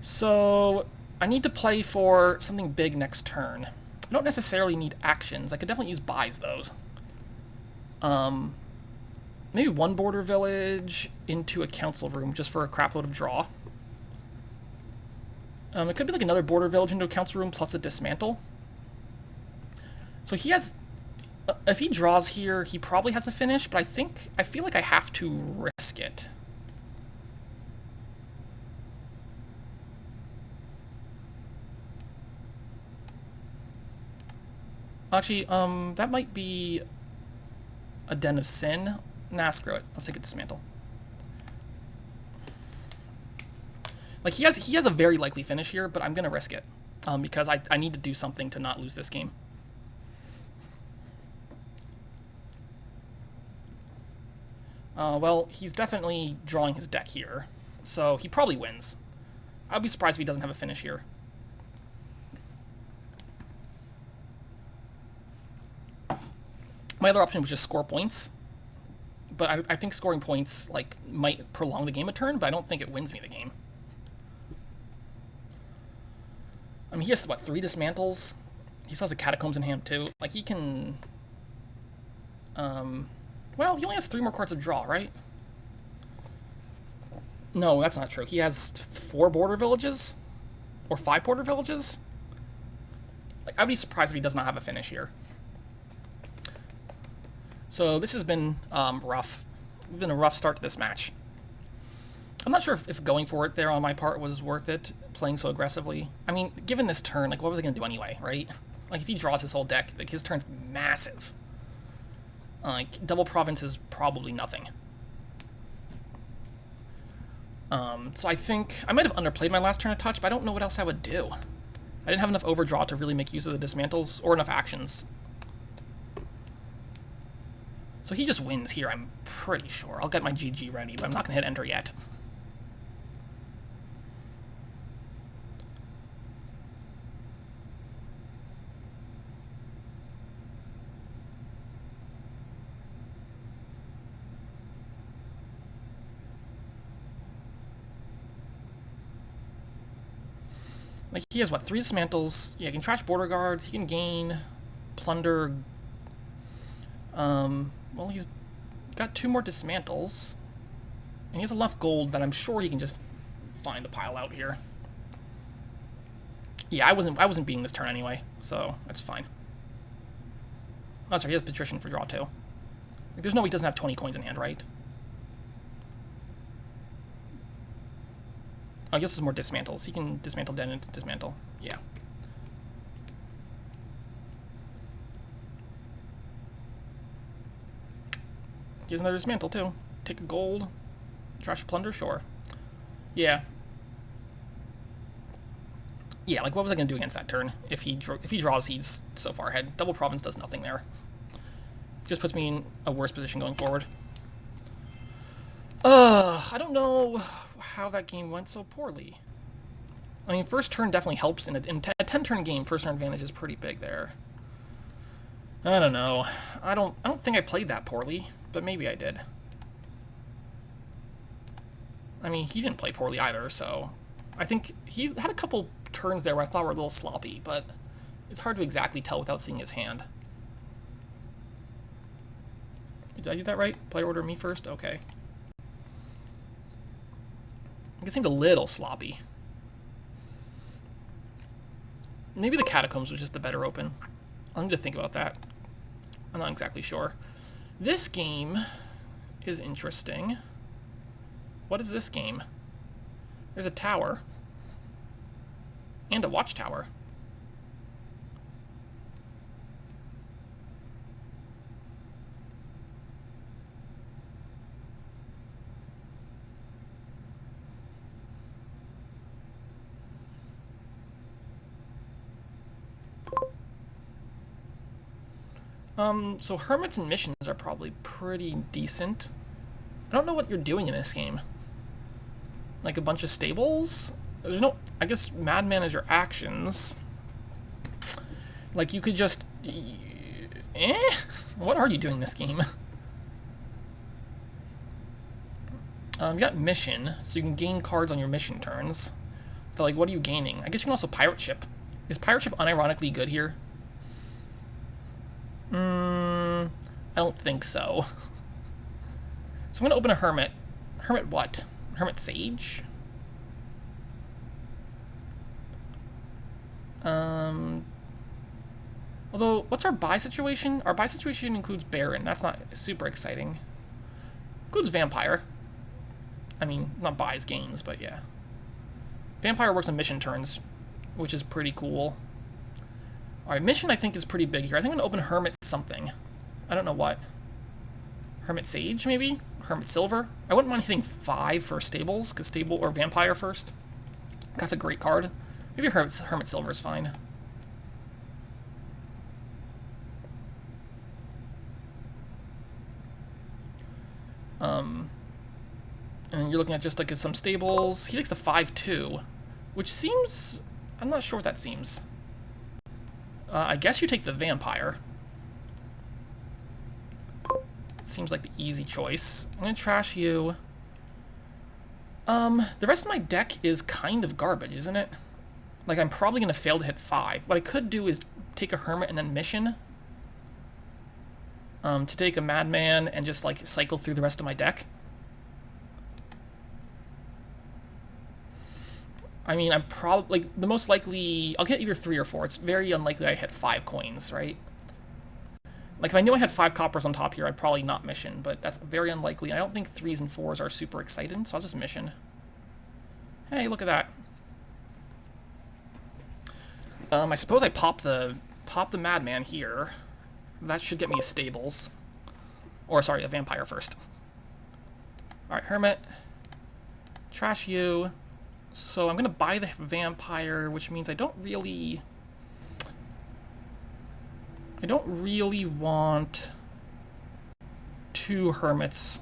So I need to play for something big next turn. I don't necessarily need actions. I could definitely use buys, those. Maybe one border village into a council room just for a crapload of draw. It could be like another border village into a council room plus a dismantle. So he has... if he draws here, he probably has a finish, but I feel like I have to risk it. Actually, that might be a Den of Sin. Nah, screw it. Let's take a dismantle. Like, he has a very likely finish here, but I'm gonna risk it. Because I need to do something to not lose this game. Well, he's definitely drawing his deck here. So he probably wins. I'd be surprised if he doesn't have a finish here. My other option was just score points, but I think scoring points like might prolong the game a turn, but I don't think it wins me the game. I mean, he has, what, 3 dismantles? He still has a catacombs in hand, too. Like, he can... well, he only has 3 more cards of draw, right? No, that's not true. He has 4 border villages? Or 5 border villages? Like, I'd be surprised if he does not have a finish here. So this has been rough. It's been a rough start to this match. I'm not sure if going for it there on my part was worth it, playing so aggressively. I mean, given this turn, like, what was I going to do anyway, right? Like, if he draws his whole deck, like, his turn's massive. Like, double province is probably nothing. So I think I might have underplayed my last turn a touch, but I don't know what else I would do. I didn't have enough overdraw to really make use of the dismantles, or enough actions. So he just wins here, I'm pretty sure. I'll get my GG ready, but I'm not going to hit enter yet. Like, he has, what, 3 dismantles? Yeah, he can trash border guards, he can gain, plunder... well, he's got 2 more dismantles. And he has enough gold that I'm sure he can just find a pile out here. Yeah, I wasn't beating this turn anyway, so that's fine. Oh, sorry, he has patrician for draw too. Like, there's no way he doesn't have 20 coins in hand, right? Oh, I guess it's more dismantles. He can dismantle then and dismantle. Yeah. He has another dismantle too. Take a gold. Trash plunder, sure. Yeah. Yeah, like what was I gonna do against that turn? If he draws, he's so far ahead. Double province does nothing there. Just puts me in a worse position going forward. I don't know how that game went so poorly. I mean, first turn definitely helps in a 10-turn game. First turn advantage is pretty big there. I don't know. I don't think I played that poorly, but maybe I did. I mean, he didn't play poorly either, so I think he had a couple turns there where I thought were a little sloppy, but it's hard to exactly tell without seeing his hand. Did I do that right? Player order me first? Okay. It seemed a little sloppy. Maybe the Catacombs was just the better open. I'll need to think about that. I'm not exactly sure. This game is interesting. What is this game? There's a tower. And a watchtower. So hermits and missions are probably pretty decent. I don't know what you're doing in this game. Like a bunch of stables? There's no... I guess Madman is your actions. Like you could just... What are you doing in this game? You got mission, so you can gain cards on your mission turns. But like, what are you gaining? I guess you can also pirate ship. Is pirate ship unironically good here? I don't think so. So I'm gonna open a hermit. Hermit what? Hermit Sage? Although, what's our buy situation? Our buy situation includes Baron. That's not super exciting. Includes Vampire. I mean, not buys, gains, but yeah. Vampire works on mission turns, which is pretty cool. Alright, mission I think is pretty big here. I think I'm going to open Hermit something. I don't know what. Hermit Sage, maybe? Hermit Silver? I wouldn't mind hitting 5 for stables, because stable or Vampire first. That's a great card. Maybe Hermit Silver is fine. And you're looking at just like some stables. He takes a 5-2, which seems... I'm not sure what that seems. I guess you take the Vampire. Seems like the easy choice. I'm gonna trash you. The rest of my deck is kind of garbage, isn't it? Like, I'm probably gonna fail to hit 5. What I could do is take a Hermit and then Mission. To take a Madman and just, like, cycle through the rest of my deck. I mean, I'm probably, like, the most likely... I'll get either 3 or 4. It's very unlikely I hit 5 coins, right? Like, if I knew I had 5 coppers on top here, I'd probably not Mission, but that's very unlikely. I don't think 3s and 4s are super exciting, so I'll just Mission. Hey, look at that. I suppose I pop the Madman here. That should get me a Stables. Or, sorry, a Vampire first. Alright, Hermit. Trash you. So I'm going to buy the Vampire, which means I don't really want 2 Hermits.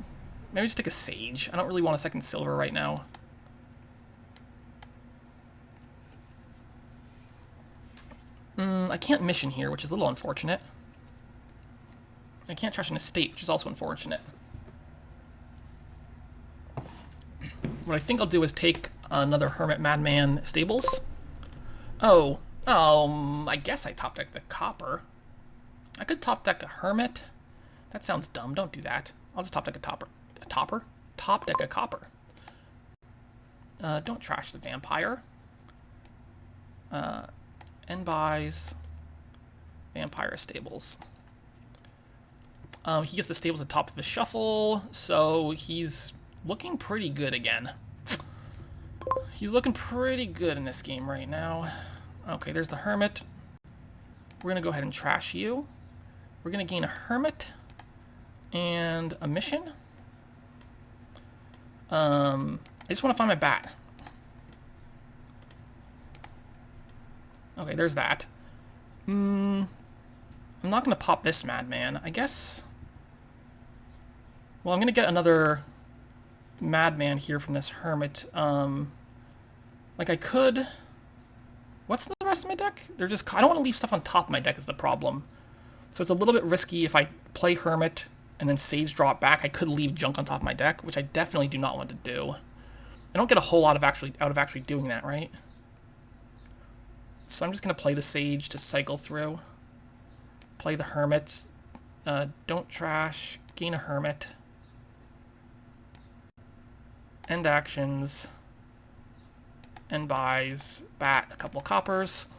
Maybe just take a Sage. I don't really want a second Silver right now. I can't Mission here, which is a little unfortunate. I can't trash an estate, which is also unfortunate. What I think I'll do is take another Hermit Madman Stables. Oh, I guess I top deck the Copper. I could top deck a Hermit. That sounds dumb. Don't do that. I'll just top deck a Topper. A Topper? Top deck a Copper. Don't trash the Vampire. and buys Vampire Stables. He gets the stables at the top of his shuffle, so he's looking pretty good again. He's looking pretty good in this game right now. Okay, there's the Hermit. We're going to go ahead and trash you. We're going to gain a Hermit and a mission. I just want to find my bat. Okay, there's that. I'm not going to pop this Madman. I guess... Well, I'm going to get another Madman here from this Hermit. Like, I could... What's the rest of my deck? They're just... I don't want to leave stuff on top of my deck is the problem. So it's a little bit risky if I play Hermit and then Sage drop back. I could leave junk on top of my deck, which I definitely do not want to do. I don't get a whole lot of out of actually doing that, right? So I'm just going to play the Sage to cycle through. Play the Hermit. Don't trash. Gain a Hermit. End actions. End buys. Bat a couple coppers.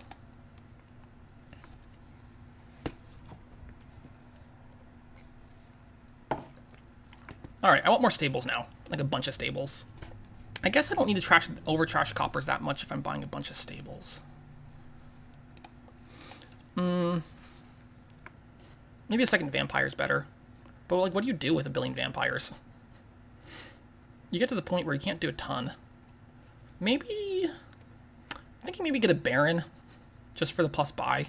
Alright, I want more stables now. Like a bunch of stables. I guess I don't need to over-trash coppers that much if I'm buying a bunch of stables. Maybe a second vampire is better. But, like, what do you do with a billion vampires? You get to the point where you can't do a ton. Maybe... I'm thinking maybe get a Baron. Just for the plus buy.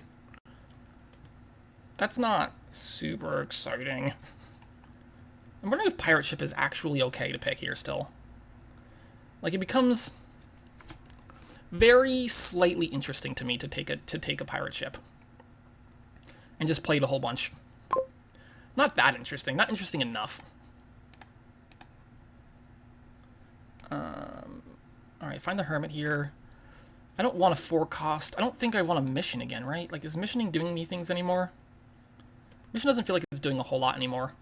That's not super exciting. I'm wondering if Pirate Ship is actually okay to pick here still. Like, it becomes very slightly interesting to me to take a Pirate Ship. And just play the whole bunch. Not that interesting. Not interesting enough. Alright, find the Hermit here. I don't want a 4-cost. I don't think I want a mission again, right? Like, is missioning doing any things anymore? Mission doesn't feel like it's doing a whole lot anymore.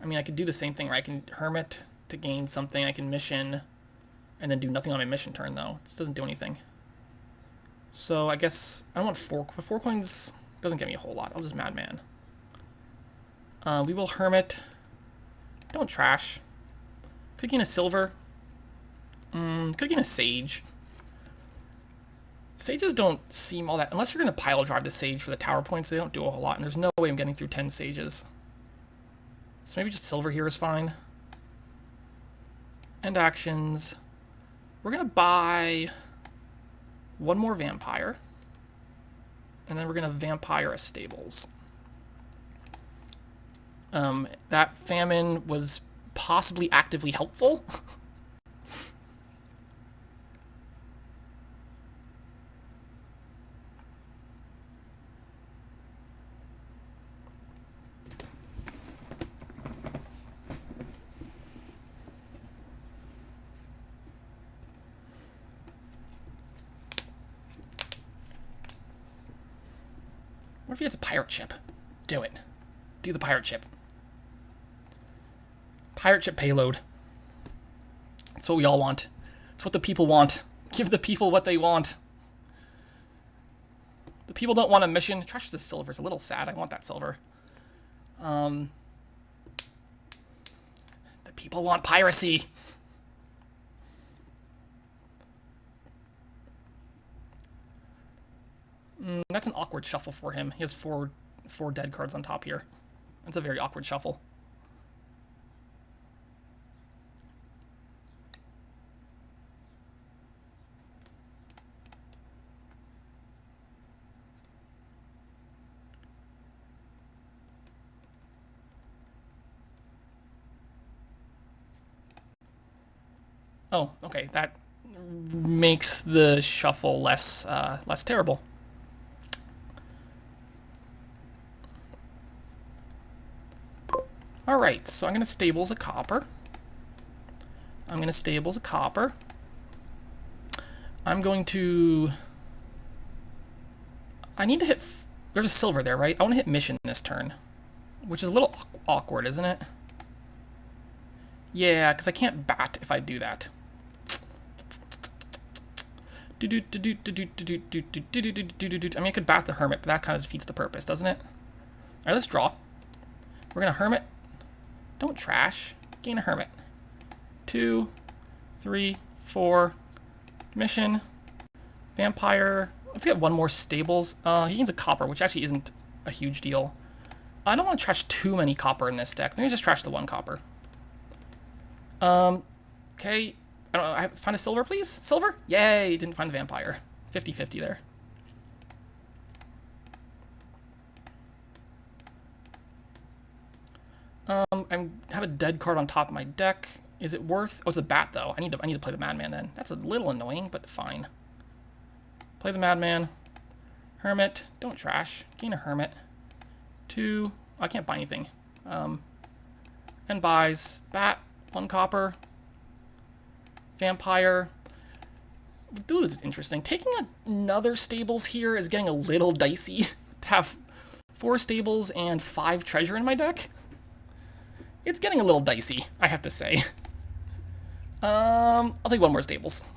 I mean, I could do the same thing, right? I can Hermit to gain something. I can mission and then do nothing on my mission turn, though. It doesn't do anything. So I guess I don't want 4. 4 coins doesn't get me a whole lot. I'll just Madman. We will Hermit. Don't trash. Could gain a silver. Could gain a Sage. Sages don't seem all that... Unless you're going to pile drive the Sage for the tower points, they don't do a whole lot. And there's no way I'm getting through 10 Sages. So maybe just silver here is fine. End actions. We're going to buy one more vampire. And then we're going to vampire a stables. That famine was possibly actively helpful. What if he has a pirate ship? Do it. Do the pirate ship. Pirate ship payload. That's what we all want. It's what the people want. Give the people what they want. The people don't want a mission. Trash the silver. It's a little sad. I want that silver. The people want piracy. That's an awkward shuffle for him. He has four dead cards on top here. That's a very awkward shuffle. Oh, okay. That makes the shuffle less terrible. Alright, so I'm going to stables a copper. I'm going to... I need to hit... There's a silver there, right? I want to hit mission this turn. Which is a little awkward, isn't it? Yeah, because I can't bat if I do that. I mean, I could bat the Hermit, but that kind of defeats the purpose, doesn't it? Alright, let's draw. We're gonna Hermit. Don't trash. Gain a Hermit. 2, 3, 4. Mission. Vampire. Let's get one more stables. He gains a copper, which actually isn't a huge deal. I don't want to trash too many copper in this deck. Maybe just trash the 1 copper. Okay. I don't know. Find a silver, please? Silver? Yay! Didn't find the vampire. 50-50 there. I have a dead card on top of my deck. Is it worth? Oh, it's a bat though. I need to play the Madman then. That's a little annoying, but fine. Play the Madman. Hermit. Don't trash. Gain a Hermit. 2. I can't buy anything. And buys. Bat. 1 copper. Vampire. Dude, this is interesting. Taking another stables here is getting a little dicey. To have 4 stables and 5 treasure in my deck. It's getting a little dicey, I have to say. I'll take 1 more stables.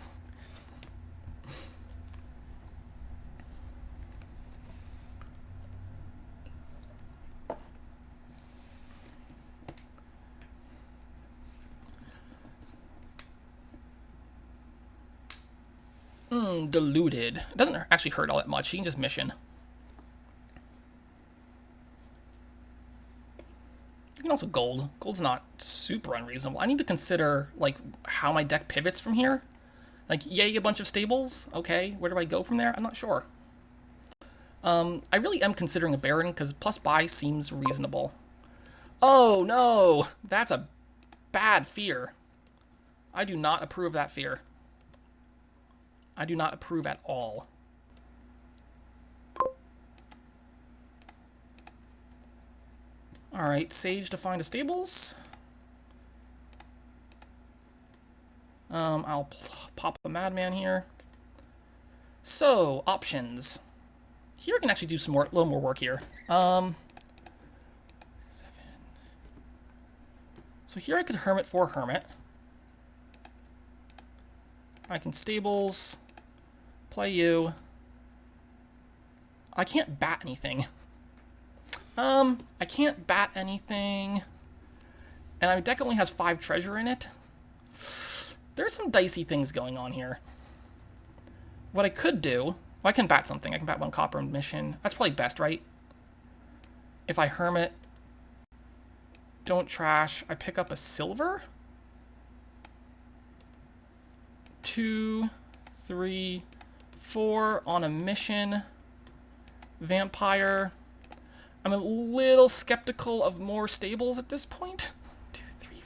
Diluted. It doesn't actually hurt all that much. He can just mission. You can also gold. Gold's not super unreasonable. I need to consider, like, how my deck pivots from here. Like, yay, a bunch of stables. Okay, where do I go from there? I'm not sure. I really am considering a Baron, because plus buy seems reasonable. Oh, no! That's a bad fear. I do not approve of that fear. I do not approve at all. Alright, Sage to find a stables. I'll pop a Madman here. So, options. Here I can actually do some more, a little more work here. 7. So here I could Hermit for Hermit. I can stables. Play you. I can't bat anything. I can't bat anything. And my deck only has 5 treasure in it. There's some dicey things going on here. What I could do... Well, I can bat something. I can bat 1 copper and mission. That's probably best, right? If I Hermit... Don't trash. I pick up a silver? 2, 3, 4 on a mission. Vampire. I'm a little skeptical of more stables at this point. 2, 3,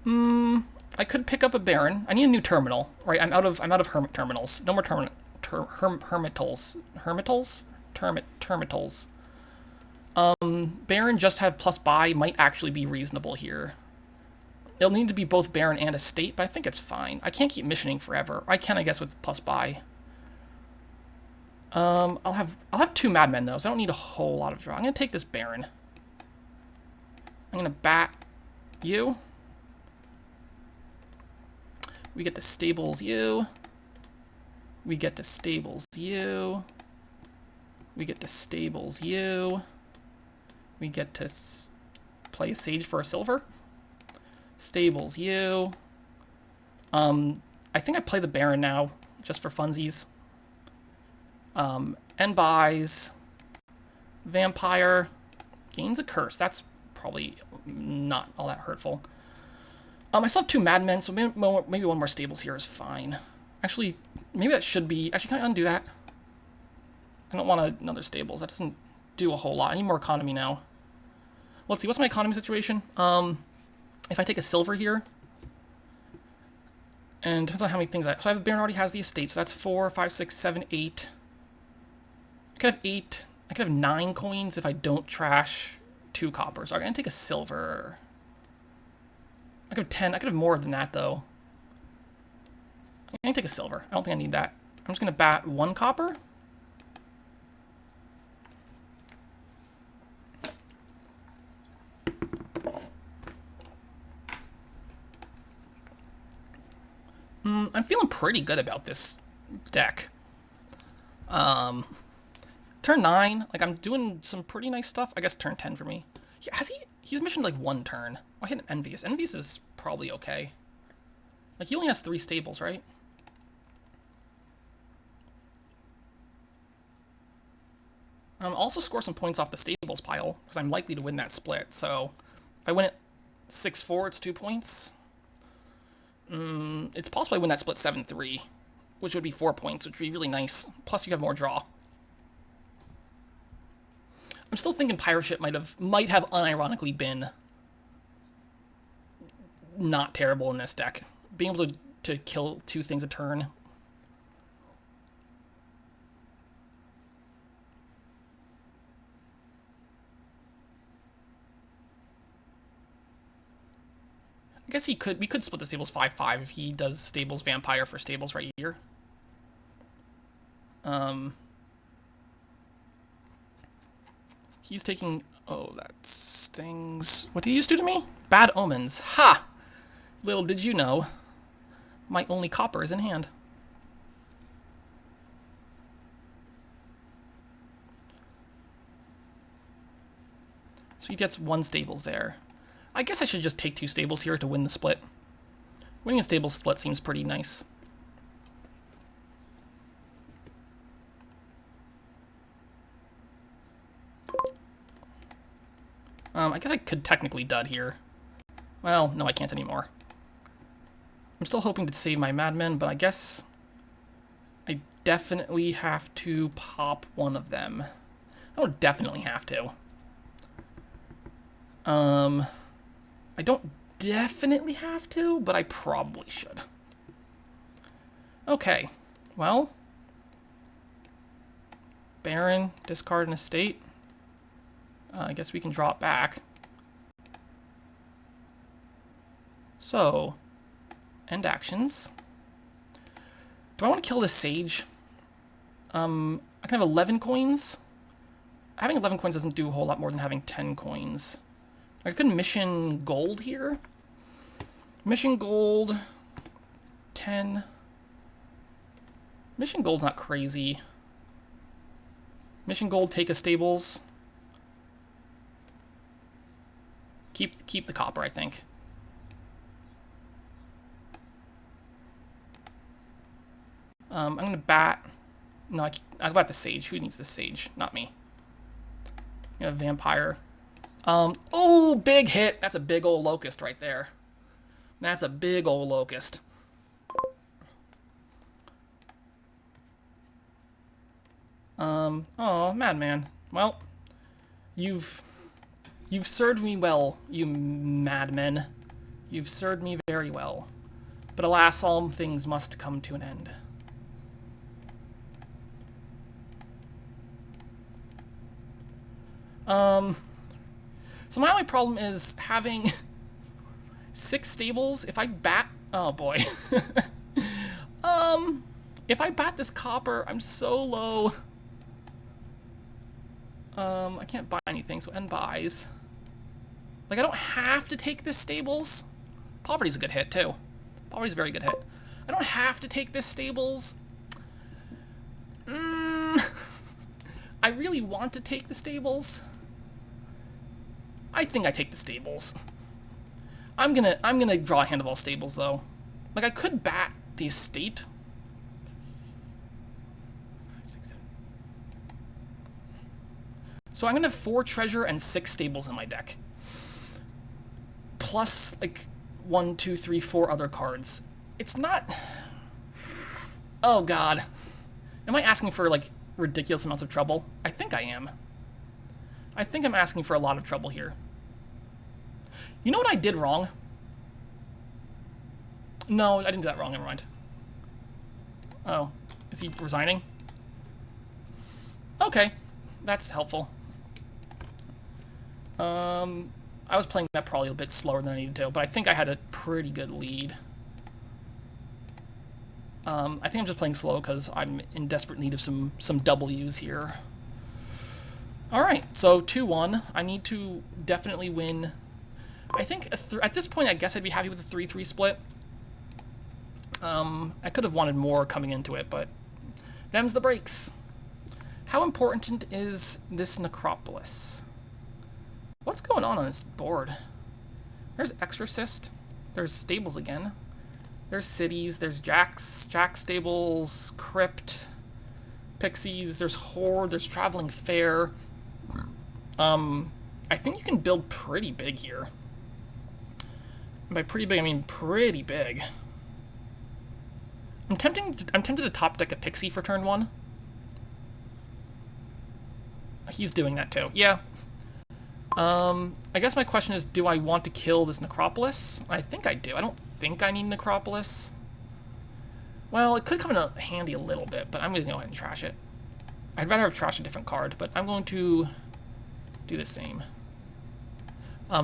4. I could pick up a Baron. I need a new terminal, right? I'm out of Hermit terminals. No more Hermitals. Termitals. Baron just have plus buy might actually be reasonable here. It'll need to be both Baron and Estate, but I think it's fine. I can't keep missioning forever. I can, I guess, with plus buy. I'll have 2 Madmen though, so I don't need a whole lot of draw. I'm gonna take this Baron. I'm gonna bat you. We get the stables you. We get the stables you. We get the stables you. We get to play a Sage for a silver. Stables you. I think I play the Baron now, just for funsies. And buys. Vampire. Gains a curse. That's probably not all that hurtful. I still have 2 Madmen, so maybe 1 more stables here is fine. Actually, maybe that should be... Actually, can I undo that? I don't want another stables. That doesn't do a whole lot. I need more economy now. Let's see, what's my economy situation? If I take a silver here... And depends on how many things I... So I have Baron already has the estate, so that's 4, 5, 6, 7, 8. I could have 8. I could have 9 coins if I don't trash 2 coppers. So I'm going to take a silver. I could have 10. I could have more than that, though. I'm going to take a silver. I don't think I need that. I'm just going to bat 1 copper. I'm feeling pretty good about this deck. Turn 9, like, I'm doing some pretty nice stuff. I guess turn 10 for me. Yeah, he's missioned, like, one turn. Oh, I hit an Envious. Envious is probably okay. Like, he only has 3 stables, right? Also score some points off the stables pile, because I'm likely to win that split, so if I win it 6-4, it's 2 points. It's possible I win that split 7-3, which would be 4 points, which would be really nice. Plus, you have more draw. I'm still thinking Pirate Ship might have unironically been not terrible in this deck. Being able to kill 2 things a turn. I guess we could split the stables 5-5 if he does stables vampire for stables right here. He's taking... Oh, that stings. What did he just do to me? Bad omens. Ha! Little did you know, my only copper is in hand. So he gets 1 stables there. I guess I should just take 2 stables here to win the split. Winning a stable split seems pretty nice. I guess I could technically dud here. Well, no, I can't anymore. I'm still hoping to save my madmen, but I guess I definitely have to pop one of them. I don't definitely have to. I don't definitely have to, but I probably should. Okay, well, Baron, discard an estate. I guess we can draw it back. So, end actions. Do I want to kill this Sage? I can have 11 coins. Having 11 coins doesn't do a whole lot more than having 10 coins. I could mission gold here. Mission gold, 10. Mission gold's not crazy. Mission gold, take a stables. Keep the copper, I think. I'm gonna bat. No, I'll bat the Sage. Who needs the Sage? Not me. I'm gonna vampire. Oh, big hit. That's a big old locust right there. That's a big old locust. Oh, madman. Well, you've served me well, you madmen. You've served me very well. But alas, all things must come to an end. So my only problem is having 6 stables. If I bat... Oh, boy. If I bat this copper, I'm so low. I can't buy anything, so end buys. Like, I don't have to take this stables. Poverty's a good hit, too. Poverty's a very good hit. I don't have to take this stables. I really want to take the stables. I think I take the stables. I'm gonna draw a hand of all stables, though. Like, I could bat the estate. 5, 6, 7. So I'm gonna have 4 treasure and 6 stables in my deck. Plus, like, 1, 2, 3, 4 other cards. It's not... Oh, God. Am I asking for, like, ridiculous amounts of trouble? I think I am. I think I'm asking for a lot of trouble here. You know what I did wrong? No, I didn't do that wrong. Never mind. Oh, is he resigning? Okay, that's helpful. I was playing that probably a bit slower than I needed to, but I think I had a pretty good lead. I think I'm just playing slow because I'm in desperate need of some W's here. Alright, so 2-1. I need to definitely win. I think at this point, I guess I'd be happy with a 3-3 split. I could have wanted more coming into it, but them's the breaks. How important is this necropolis? What's going on this board? There's Exorcist. There's stables again. There's cities. There's Jack stables, Crypt, Pixies. There's Horde. There's Traveling Fair. I think you can build pretty big here. And by pretty big, I mean pretty big. I'm tempted to top deck a Pixie for turn 1. He's doing that too. Yeah. I guess my question is, do I want to kill this Necropolis? I think I do. I don't think I need Necropolis. Well, it could come in handy a little bit, but I'm going to go ahead and trash it. I'd rather have trashed a different card, but I'm going to do the same.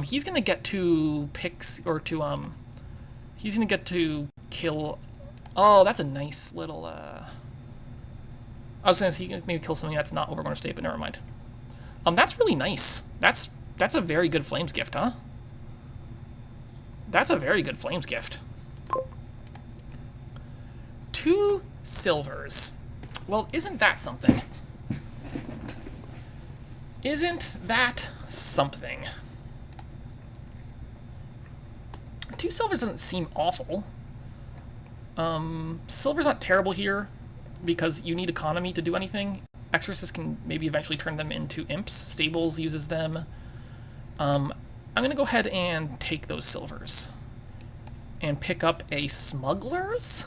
He's going to get to he's going to get to kill... Oh, that's a nice little, I was going to say he can maybe kill something that's not Overgrown State, but never mind. That's really nice. That's a very good Flames gift, huh? That's a very good Flames gift. 2 silvers. Well, isn't that something? Isn't that something? 2 silvers doesn't seem awful. Silver's not terrible here because you need economy to do anything. Exorcist can maybe eventually turn them into imps. Stables uses them. I'm going to go ahead and take those silvers and pick up a Smugglers.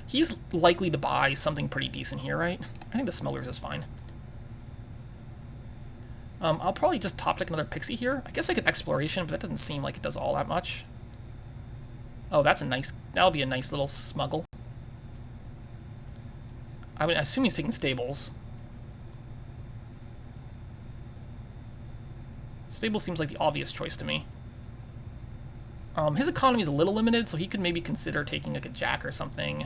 He's likely to buy something pretty decent here, right? I think the Smugglers is fine. I'll probably just top deck another Pixie here. I guess I could Exploration, but that doesn't seem like it does all that much. Oh, that's a nice... That'll be a nice little smuggle. I would assume he's taking Stables. Stables seems like the obvious choice to me. His economy is a little limited, so he could maybe consider taking like a Jack or something.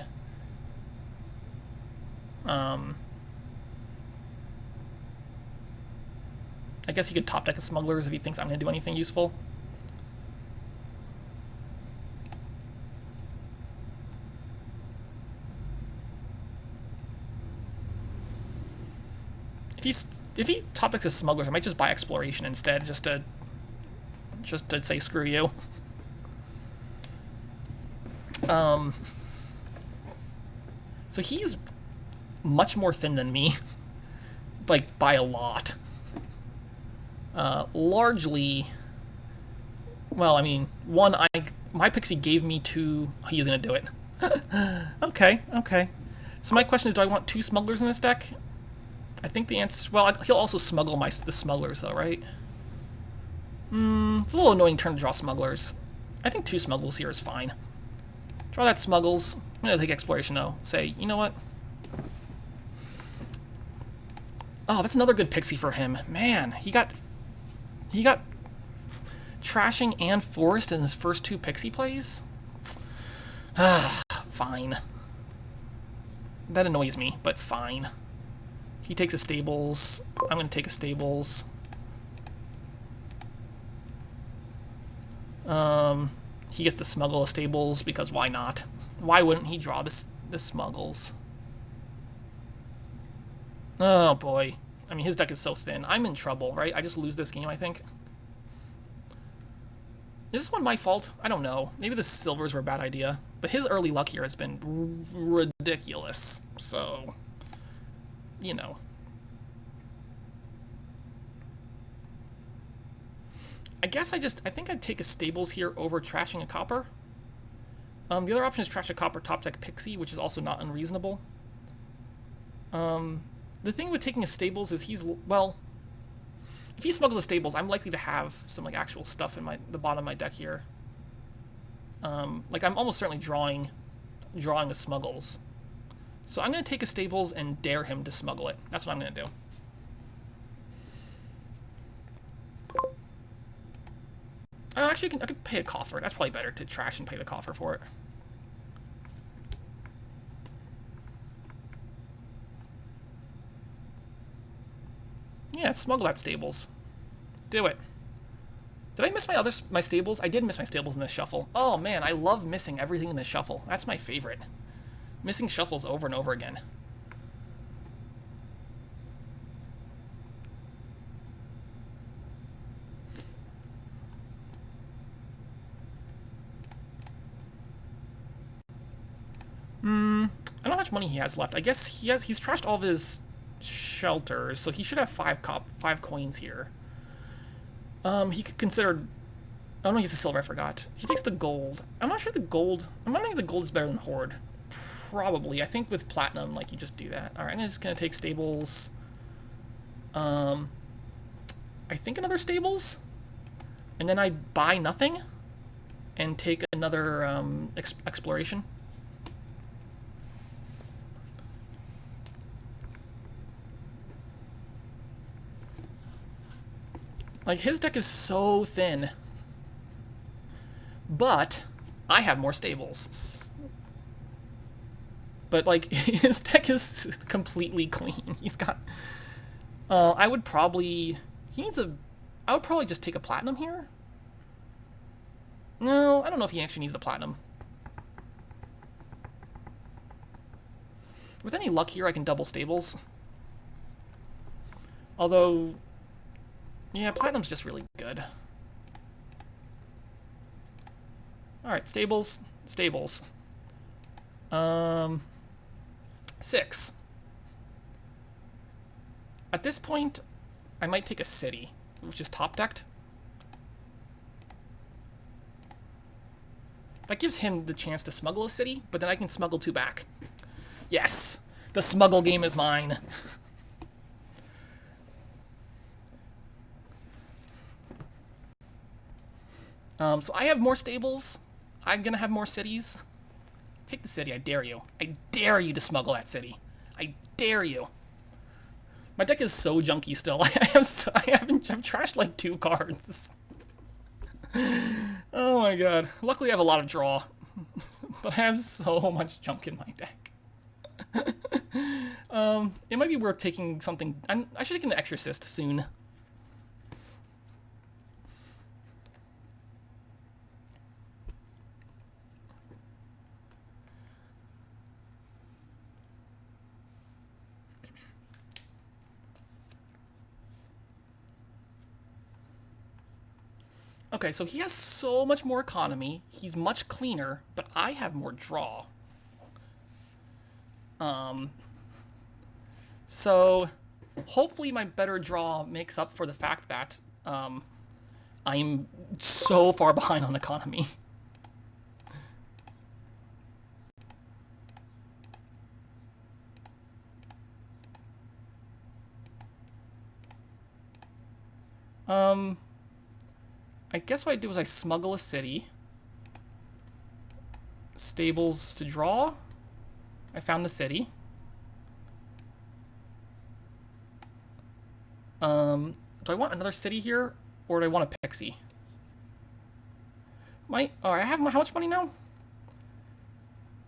I guess he could top deck a Smugglers if he thinks I'm going to do anything useful. If he top decks his Smugglers, I might just buy Exploration instead, just to say screw you. So he's much more thin than me, like by a lot. Largely, well, I mean, my Pixie gave me 2. He is gonna do it. Okay. So my question is, do I want 2 Smugglers in this deck? I think the answer... Well, he'll also smuggle the Smugglers, though, right? It's a little annoying turn to draw Smugglers. I think 2 Smuggles here is fine. Draw that Smuggles. I'm going to take Exploration, though. Say, you know what? Oh, that's another good Pixie for him. Man, he got Trashing and Forest in his first 2 Pixie plays? Fine. That annoys me, but fine. He takes a Stables. I'm going to take a Stables. He gets to smuggle a Stables because why not? Why wouldn't he draw the Smuggles? Oh boy. I mean, his deck is so thin. I'm in trouble, right? I just lose this game, I think. Is this one my fault? I don't know. Maybe the silvers were a bad idea. But his early luck here has been ridiculous. So, you know. I guess I think I'd take a Stables here over trashing a Copper. The other option is trash a Copper, top deck Pixie, which is also not unreasonable. The thing with taking a Stables is well, if he smuggles a Stables, I'm likely to have some like actual stuff in the bottom of my deck here. Like I'm almost certainly drawing the Smuggles. So I'm going to take a Stables and dare him to smuggle it. That's what I'm going to do. Actually, I could pay a Coffer. That's probably better to trash and pay the Coffer for it. Yeah, smuggle that Stables. Do it. Did I miss my stables? I did miss my stables in this shuffle. Oh man, I love missing everything in this shuffle. That's my favorite. Missing shuffles over and over again. I don't know how much money he has left. I guess he's trashed all of his shelters, so he should have five coins here. He could consider. Oh no, he's a silver. I forgot. He takes the gold. I'm not sure the gold. I'm wondering if the gold is better than horde. Probably. I think with platinum, like you just do that. All right, I'm just gonna take stables. I think another stables, and then I buy nothing, and take another exploration. Like, his deck is so thin. But I have more stables. But, like, his deck is completely clean. He's got... I would probably... I would probably just take a platinum here. No, I don't know if he actually needs the platinum. With any luck here, I can double stables. Although... yeah, platinum's just really good. Alright, stables. 6. At this point, I might take a city, which is top-decked. That gives him the chance to smuggle a city, but then I can smuggle 2 back. Yes! The smuggle game is mine! So I have more stables. I'm gonna have more cities. Take the city, I dare you. I dare you to smuggle that city. I dare you. My deck is so junky still. I've trashed like 2 cards. Oh my god. Luckily I have a lot of draw. But I have so much junk in my deck. It might be worth taking something... I should take an Exorcist soon. Okay, so he has so much more economy. He's much cleaner, but I have more draw. So hopefully my better draw makes up for the fact that I'm so far behind on economy. I guess what I do is I smuggle a city. Stables to draw. I found the city. Do I want another city here, or do I want a pixie? Oh, I have how much money now?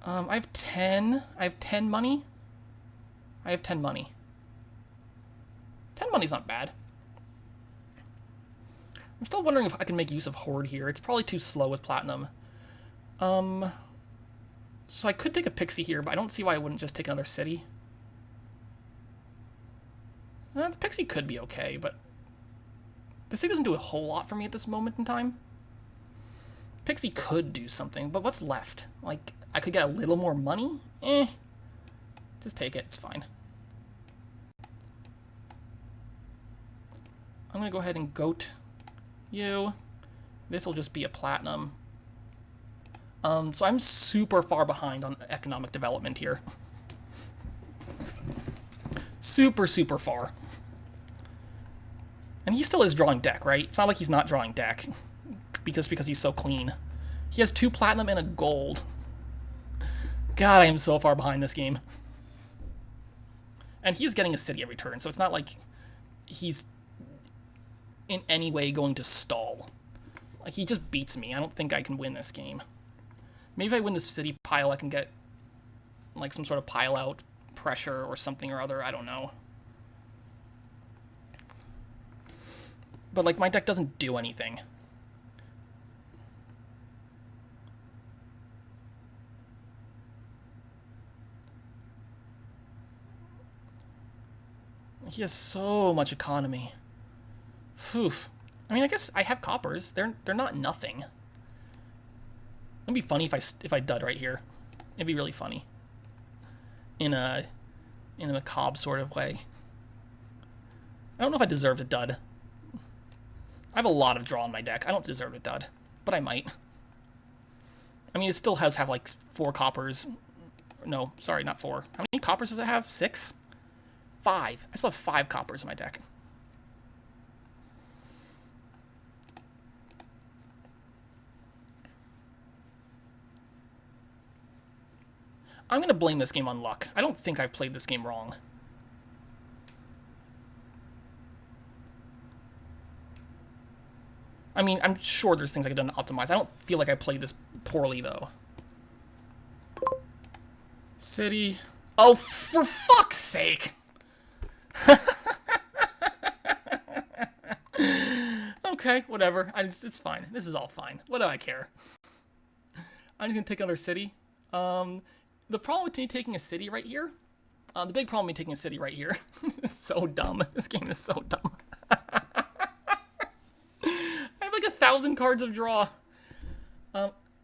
I have 10. I have 10 money. I have 10 money. 10 money's not bad. I'm still wondering if I can make use of Horde here. It's probably too slow with Platinum. So I could take a Pixie here, but I don't see why I wouldn't just take another city. The Pixie could be okay, but the city doesn't do a whole lot for me at this moment in time. Pixie could do something, but what's left? Like, I could get a little more money? Just take it, it's fine. I'm gonna go ahead and goat you. This will just be a platinum. So I'm super far behind on economic development here. Super, super far. And he still is drawing deck, right? It's not like he's not drawing deck. Because he's so clean. He has 2 platinum and a gold. God, I am so far behind this game. And he is getting a city every turn, so it's not like he's in any way going to stall. Like, he just beats me. I don't think I can win this game. Maybe if I win this city pile, I can get, like, some sort of pile-out pressure or something or other. I don't know. But, like, my deck doesn't do anything. He has so much economy. Phew. I mean, I guess I have coppers. They're not nothing. It'd be funny if I dud right here. It'd be really funny. In a macabre sort of way. I don't know if I deserve a dud. I have a lot of draw on my deck. I don't deserve a dud, but I might. I mean, it still has like 4 coppers. No, sorry, not 4. How many coppers does it have? 6? 5. I still have 5 coppers in my deck. I'm going to blame this game on luck. I don't think I've played this game wrong. I mean, I'm sure there's things I could have done to optimize. I don't feel like I played this poorly, though. City. Oh, for fuck's sake! Okay, whatever. It's fine. This is all fine. What do I care? I'm just gonna take another city. The problem with me taking a city right here, the big problem with me taking a city right here, is so dumb. This game is so dumb. I have like 1,000 cards of draw.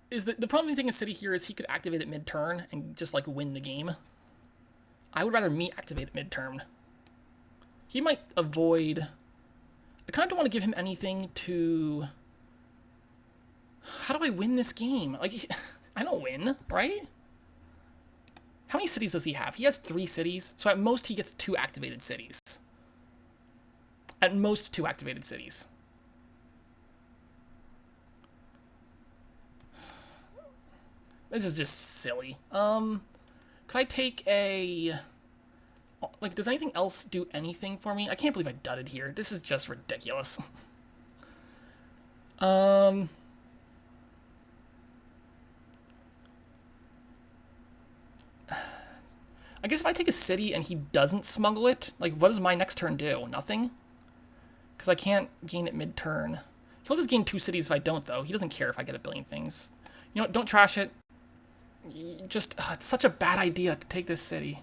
Is the problem with taking a city here is he could activate it mid-turn and just like win the game. I would rather me activate it mid-turn. He might avoid. I kind of don't want to give him anything to. How do I win this game? Like, I don't win, right? How many cities does he have? He has 3 cities, so at most he gets 2 activated cities. At most 2 activated cities. This is just silly. Could I take a... Like, does anything else do anything for me? I can't believe I dudded here. This is just ridiculous. I guess if I take a city and he doesn't smuggle it, like, what does my next turn do? Nothing? Because I can't gain it mid-turn. He'll just gain 2 cities if I don't, though. He doesn't care if I get a billion things. You know what? Don't trash it. Just, it's such a bad idea to take this city.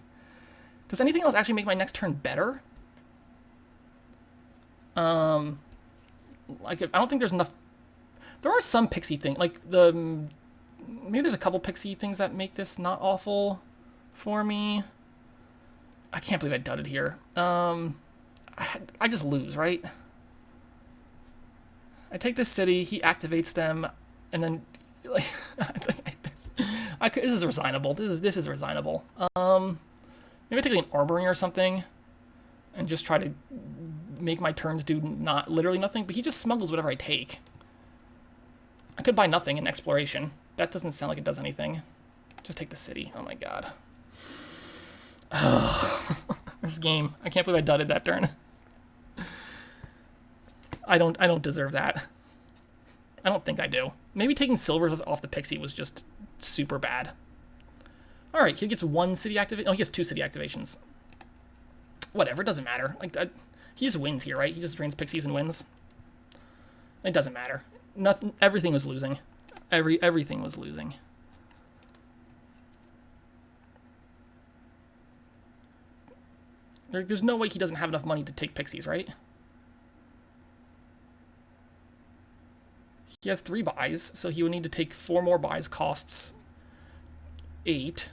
Does anything else actually make my next turn better? Like, I don't think there's enough... There are some pixie things, like, maybe there's a couple pixie things that make this not awful for me. I can't believe I dudded here. I just lose, right? I take this city, he activates them, and then, like, this is resignable. This is resignable. Maybe I take like an armoring or something, and just try to make my turns do not literally nothing. But he just smuggles whatever I take. I could buy nothing in exploration. That doesn't sound like it does anything. Just take the city. Oh my god. This game. I can't believe I dudded that turn. I don't deserve that. I don't think I do. Maybe taking silvers off the pixie was just super bad. Alright, he gets 1 city activation. Oh, he has 2 city activations. Whatever, it doesn't matter. Like, he just wins here, right? He just drains pixies and wins. It doesn't matter. Nothing. Everything was losing. Everything was losing. There's no way he doesn't have enough money to take pixies, right? He has 3 buys, so he would need to take 4 more buys. Costs 8,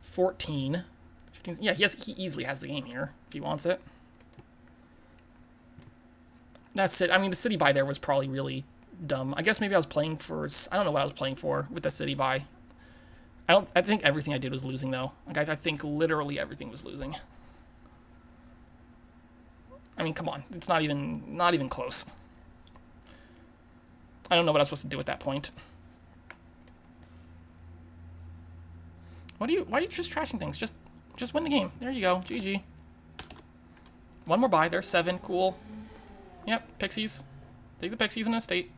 14, 15. Yeah, he easily has the game here if he wants it. That's it. I mean, the city buy there was probably really dumb. I guess maybe I was playing for... I don't know what I was playing for with the city buy. I think everything I did was losing, though. Like, I think literally everything was losing. I mean, come on. It's not even close. I don't know what I was supposed to do at that point. Why are you just trashing things? Just win the game. There you go. GG. 1 more buy. There's 7. Cool. Yep, pixies. Take the pixies in a state.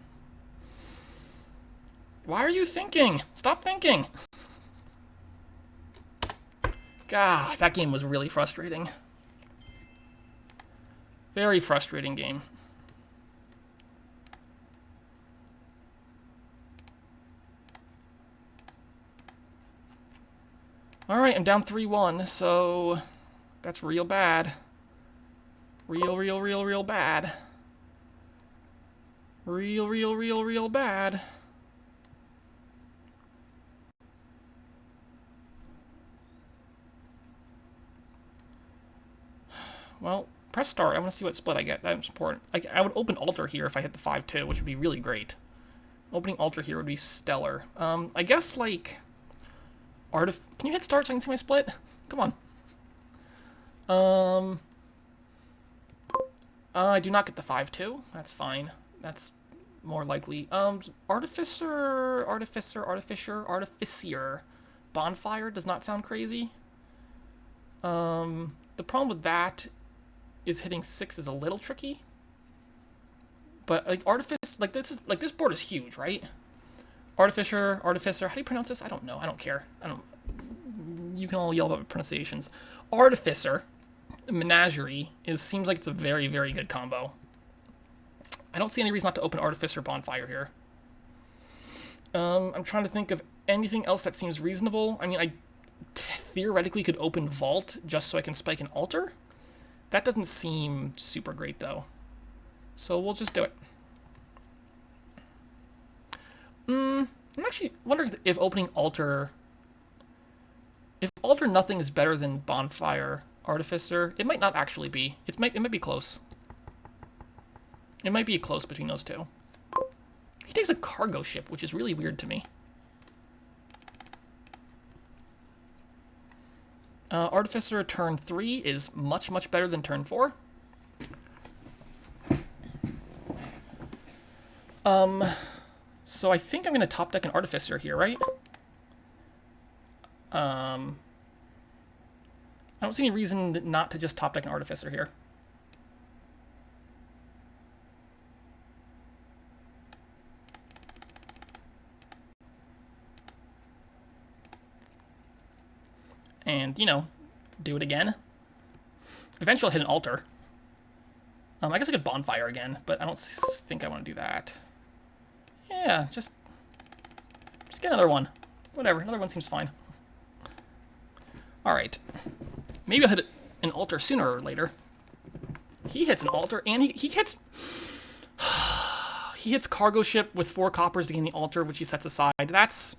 Why are you thinking? Stop thinking. God, that game was really frustrating. Very frustrating game. Alright, I'm down 3-1, so that's real bad. Real bad. Real bad. Well, press start. I want to see what split I get. That's important. Like, I would open altar here if I hit the 5-2, which would be really great. Opening altar here would be stellar. I guess, like... Can you hit start so I can see my split? Come on. I do not get the 5-2. That's fine. That's more likely. Artificer. Bonfire does not sound crazy. The problem with that is hitting 6 is a little tricky. But like this board is huge, right? Artificer. How do you pronounce this? I don't know. I don't care. You can all yell about pronunciations. Artificer, Menagerie seems like it's a very, very good combo. I don't see any reason not to open Artificer Bonfire here. I'm trying to think of anything else that seems reasonable. I mean, I theoretically could open Vault just so I can spike an altar. That doesn't seem super great, though. So we'll just do it. I'm actually wondering if opening altar... If altar nothing is better than Bonfire Artificer, it might not actually be. It might be close. It might be close between those two. He takes a cargo ship, which is really weird to me. Artificer turn 3 is much, much better than turn 4. So I think I'm going to top deck an Artificer here, right? I don't see any reason not to just top deck an Artificer here. And, you know, do it again. Eventually I'll hit an altar. I guess I could Bonfire again, but I don't think I want to do that. Yeah, just get another one. Whatever, another one seems fine. Alright. Maybe I'll hit an altar sooner or later. He hits an altar, and he hits... he hits cargo ship with 4 coppers to gain the altar, which he sets aside. That's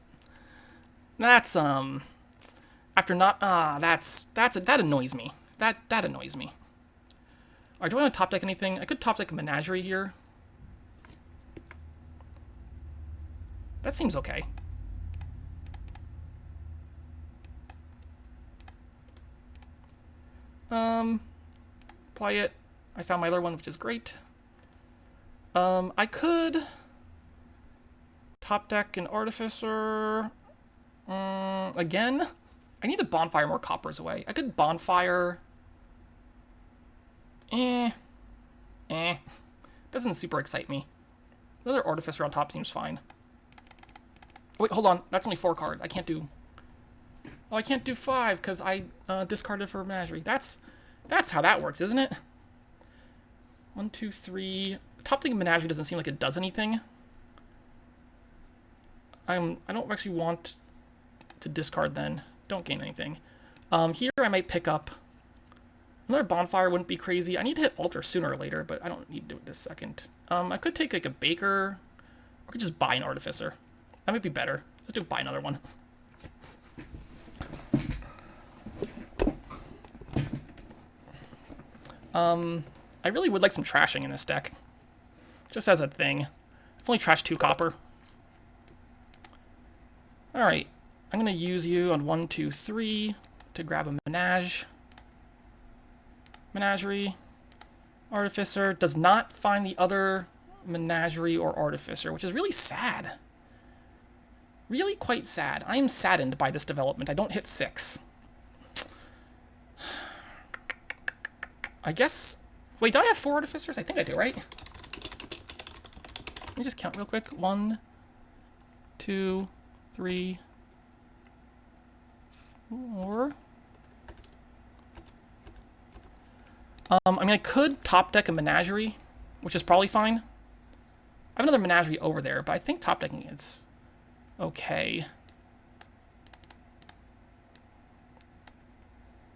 after not... that annoys me. That annoys me. Alright, do I want to top deck anything? I could top deck a Menagerie here. That seems okay. Play it. I found my other one, which is great. I could top deck an Artificer. Again? I need to Bonfire more coppers away. I could Bonfire. Doesn't super excite me. Another Artificer on top seems fine. Wait, hold on. That's only 4 cards. I can't do... Oh, I can't do 5 because I discarded for Menagerie. That's how that works, isn't it? 1, 2, 3. Top decking Menagerie doesn't seem like it does anything. I don't actually want to discard then. Don't gain anything. Here I might pick up... Another Bonfire wouldn't be crazy. I need to hit Altar sooner or later, but I don't need to do it this second. I could take like a Baker, or I could just buy an Artificer. That might be better. Let's do buy another one. I really would like some trashing in this deck. Just as a thing. I've only trashed 2 copper. Alright. I'm going to use you on 1, 2, 3 to grab a Menagerie. Artificer. Does not find the other Menagerie or Artificer, which is really sad. Really quite sad. I am saddened by this development. I don't hit 6. I guess... Wait, do I have 4 Artificers? I think I do, right? Let me just count real quick. 1, 2, 3, 4. I mean, I could top deck a Menagerie, which is probably fine. I have another Menagerie over there, but I think top decking it's okay.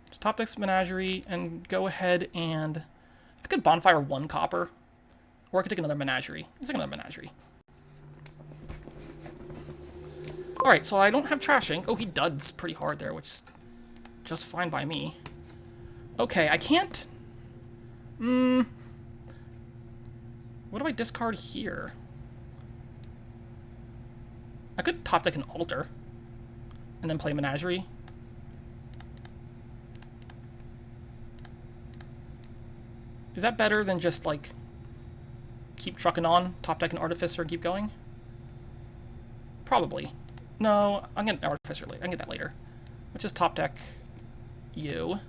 Just top deck Menagerie and go ahead and... I could bonfire 1 copper, or I could take another menagerie. Let's take another menagerie. Alright, so I don't have trashing. Oh, he duds pretty hard there, which is just fine by me. Okay, I can't... What do I discard here? I could top deck an altar, and then play menagerie. Is that better than just, like, keep trucking on, top deck an artificer, and keep going? Probably. No, I'm getting an artificer later. I can get that later. Let's just top deck you.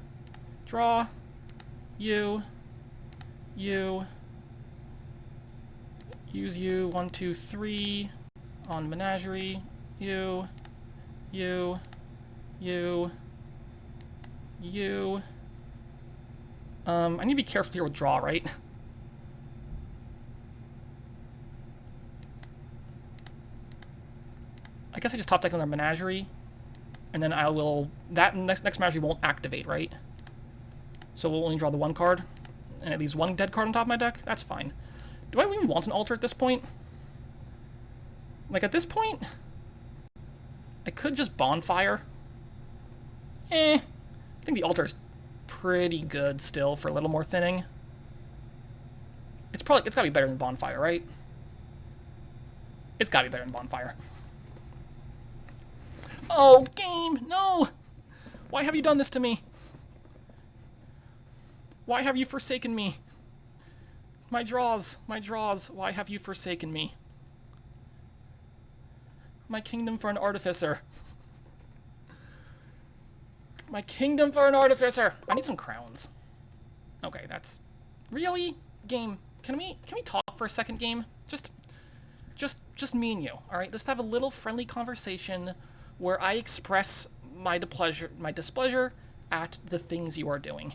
Draw. You. You. Use you. 1, 2, 3. On menagerie. You. You. You. You. I need to be careful here with draw, right? I guess I just top deck another menagerie, and then I will... That next menagerie won't activate, right? So we'll only draw the 1 card, and it leaves 1 dead card on top of my deck? That's fine. Do I even want an altar at this point? Like, at this point, I could just bonfire. I think the altar is pretty good still for a little more thinning. It's gotta be better than bonfire, right? It's gotta be better than bonfire. Oh, game! No! Why have you done this to me? Why have you forsaken me? My draws, why have you forsaken me? My kingdom for an artificer. My kingdom for an artificer! I need some crowns. Okay, that's... Really? Game, can we talk for a second, game? Just me and you, alright? Let's have a little friendly conversation where I express my displeasure at the things you are doing.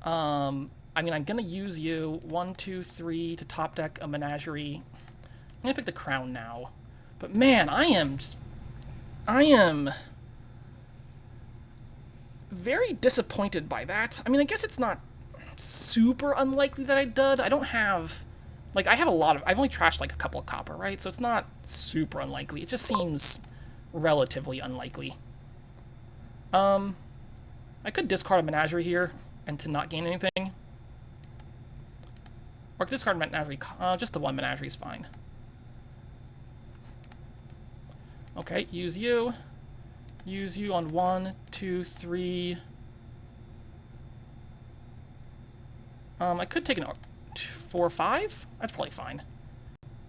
I mean, I'm gonna use you 1, 2, 3 to top deck a menagerie. I'm gonna pick the crown now. But man, I am very disappointed by that. I mean, I guess it's not super unlikely that I dud. I don't have... Like, I have a lot of... I've only trashed, like, a couple of copper, right? So it's not super unlikely. It just seems relatively unlikely. I could discard a menagerie here and to not gain anything. Or I could discard a menagerie. Just the 1 menagerie is fine. Okay, use you. Use you on 1, 2, 3. I could take an 4, 5. That's probably fine.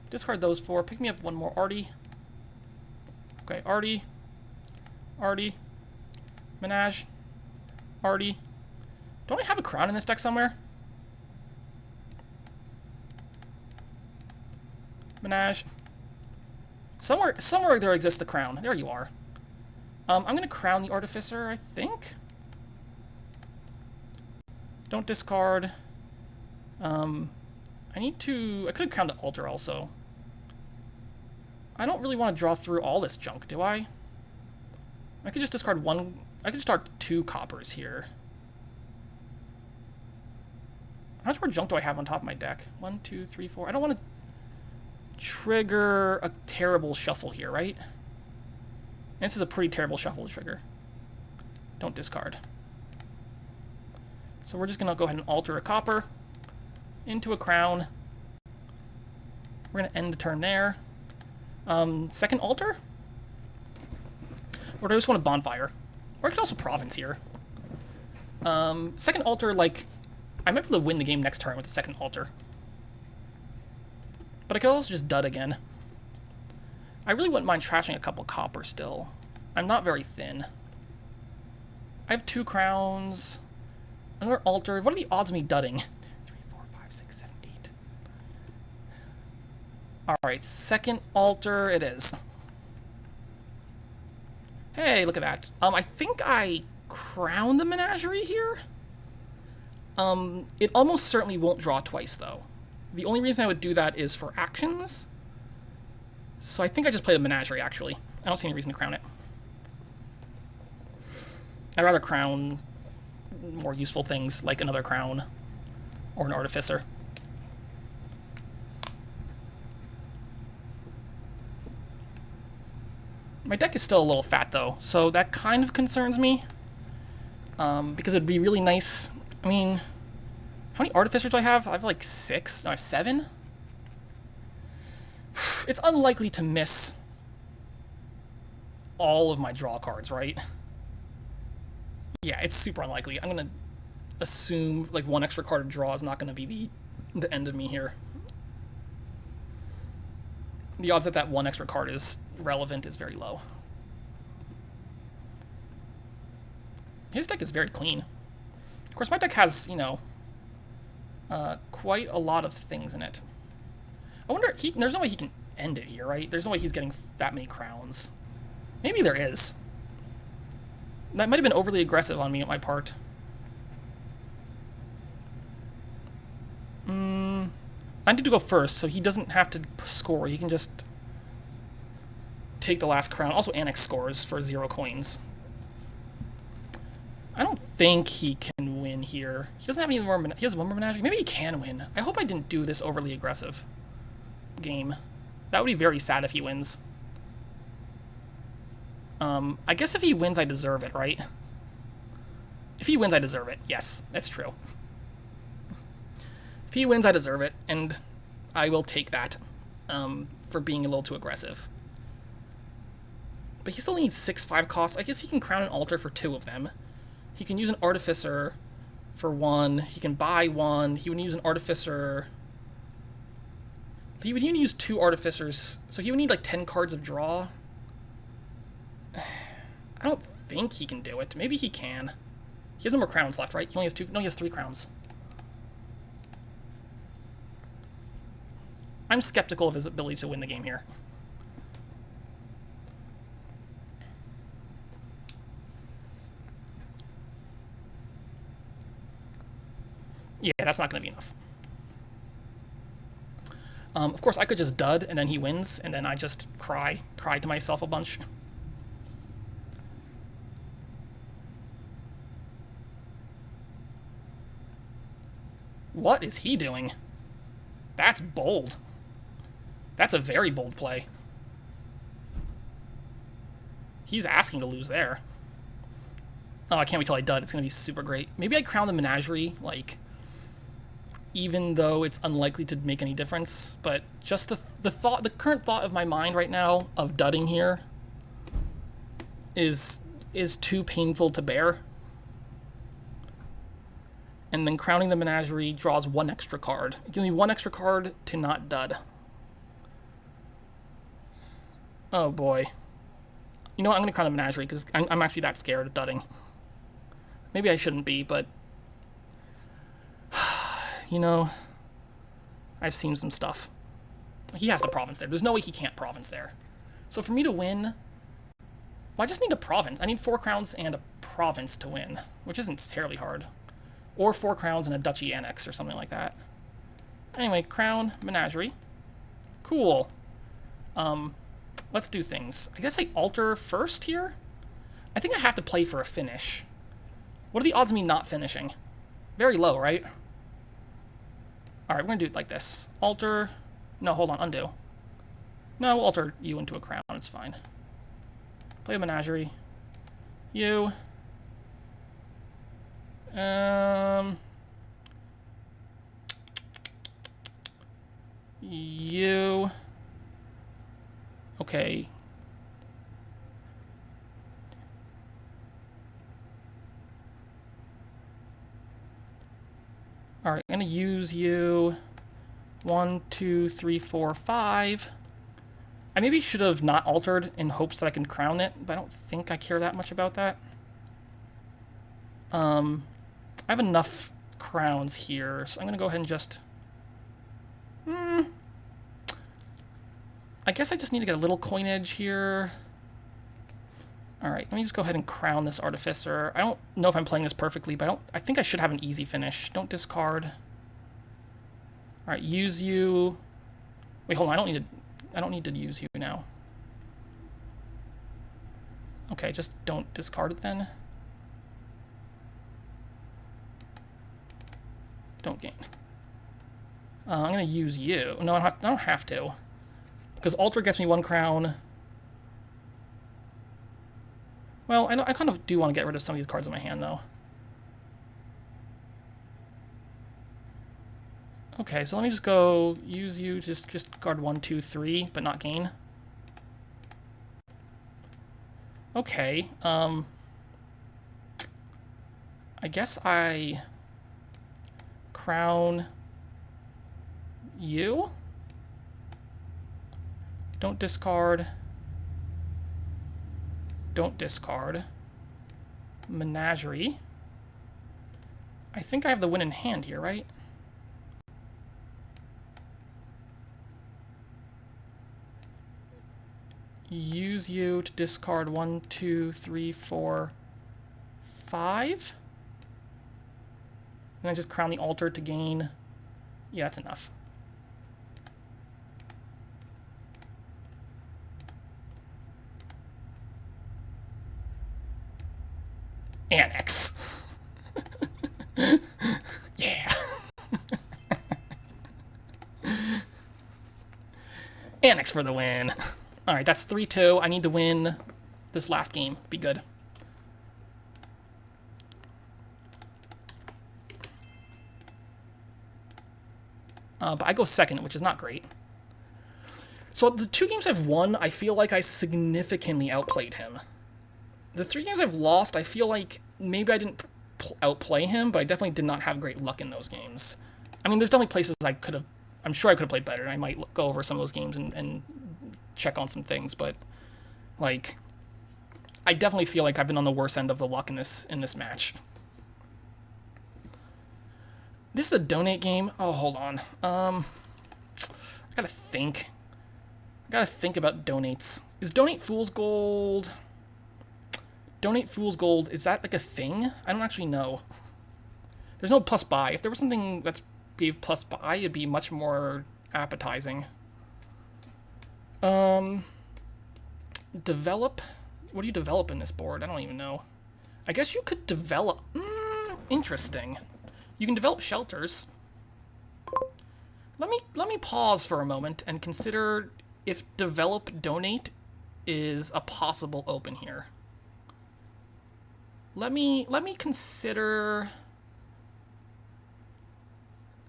Discard those 4. Pick me up 1 more Artie. Okay, Artie. Artie. Menage. Artie. Don't I have a crown in this deck somewhere? Menage. Somewhere there exists the crown. There you are. I'm going to crown the artificer, I think. Don't discard. I could have crowned the altar also. I don't really want to draw through all this junk, do I? I could just discard 1. I could start 2 coppers here. How much more junk do I have on top of my deck? 1, 2, 3, 4. I don't want to trigger a terrible shuffle here, right? And this is a pretty terrible shuffle to trigger. Don't discard. So we're just going to go ahead and alter a copper into a crown. We're going to end the turn there. Second altar? Or do I just want a bonfire? Or I could also province here. Second altar, like, I might be able to win the game next turn with the second altar. But I could also just dud again. I really wouldn't mind trashing a couple copper still. I'm not very thin. I have 2 crowns. Another altar. What are the odds of me dudding? 3, 4, 5, 6, 7, 8. Alright, second altar it is. Hey, look at that. I think I crown the menagerie here. It almost certainly won't draw twice, though. The only reason I would do that is for actions. So I think I just play the menagerie, actually. I don't see any reason to crown it. I'd rather crown more useful things like another crown or an artificer. My deck is still a little fat though, so that kind of concerns me. Because it'd be really nice. I mean, how many artificers do I have? I have like 6. No, I have 7. It's unlikely to miss all of my draw cards, right? Yeah, it's super unlikely. I'm gonna assume like 1 extra card to draw is not gonna be the end of me here. The odds that that 1 extra card is relevant is very low. His deck is very clean. Of course, my deck has, you know, quite a lot of things in it. I wonder, there's no way he can end it here, right? There's no way he's getting that many crowns. Maybe there is. That might have been overly aggressive on me at my part. I need to go first, so he doesn't have to score. He can just take the last crown. Also, Annex scores for 0 coins. I don't think he can win here. He doesn't have any more. He has 1 more menagerie. Maybe he can win. I hope I didn't do this overly aggressive game. That would be very sad if he wins. I guess if he wins, I deserve it, right? If he wins, I deserve it. Yes, that's true. If he wins, I deserve it, and I will take that for being a little too aggressive. But he still needs 6/5 costs. I guess he can crown an altar for 2 of them. He can use an artificer for 1. He can buy 1. He would use an artificer. He would even use 2 artificers, so he would need like 10 cards of draw. I don't think he can do it. Maybe he can. He has no more crowns left, right? He only has 2. No, he has 3 crowns. I'm skeptical of his ability to win the game here. Yeah, that's not going to be enough. Of course, I could just dud, and then he wins, and then I just cry to myself a bunch. What is he doing? That's bold. That's a very bold play. He's asking to lose there. Oh, I can't wait till I dud. It's going to be super great. Maybe I crown the menagerie, like, even though it's unlikely to make any difference. But just the current thought of my mind right now of dudding here is too painful to bear. And then crowning the menagerie draws 1 extra card. Give me 1 extra card to not dud. Oh boy. You know what, I'm going to crown the menagerie because I'm actually that scared of dudding. Maybe I shouldn't be, but you know, I've seen some stuff. He has the province there. There's no way he can't province there. So for me to win, well, I just need a province. I need 4 crowns and a province to win, which isn't terribly hard. Or 4 crowns and a duchy annex or something like that. Anyway, crown, menagerie. Cool. Let's do things. I guess I alter first here? I think I have to play for a finish. What are the odds of me not finishing? Very low, right? Alright, we're going to do it like this. Alter. No, hold on, undo. No, we'll alter you into a crown. It's fine. Play a menagerie. You. You. Okay. Alright, I'm going to use you. 1, 2, 3, 4, 5. I maybe should have not altered in hopes that I can crown it, but I don't think I care that much about that. I have enough crowns here, so I'm going to go ahead and just... I guess I just need to get a little coinage here. Alright, let me just go ahead and crown this artificer. I don't know if I'm playing this perfectly, but I think I should have an easy finish. Don't discard. Alright, use you. Wait, hold on, I don't need to use you now. Okay, just don't discard it then. Don't gain. I'm going to use you. No, I don't have to. Because alter gets me 1 crown. Well, I kind of do want to get rid of some of these cards in my hand, though. Okay, so let me just go use you, just guard 1, 2, 3, but not gain. Okay, I guess I crown you. Don't discard. Don't discard. Menagerie. I think I have the win in hand here, right? Use you to discard 1, 2, 3, 4, 5. And I just crown the altar to gain. Yeah, that's enough. Annex. Yeah. Annex for the win. Alright, that's 3-2. I need to win this last game. Be good. But I go second, which is not great. So the 2 games I've won, I feel like I significantly outplayed him. The 3 games I've lost, I feel like maybe I didn't outplay him, but I definitely did not have great luck in those games. I mean, there's definitely places I could have... I'm sure I could have played better, and I might go over some of those games and check on some things, but, like, I definitely feel like I've been on the worst end of the luck in this match. This is a donate game. Oh, hold on. I gotta think. I gotta think about donates. Is donate fool's gold... Donate fool's gold, is that like a thing? I don't actually know. There's no plus buy. If there was something that's gave plus buy, it'd be much more appetizing. Develop? What do you develop in this board? I don't even know. I guess you could develop... interesting. You can develop shelters. Let me pause for a moment and consider if develop donate is a possible open here. Let me consider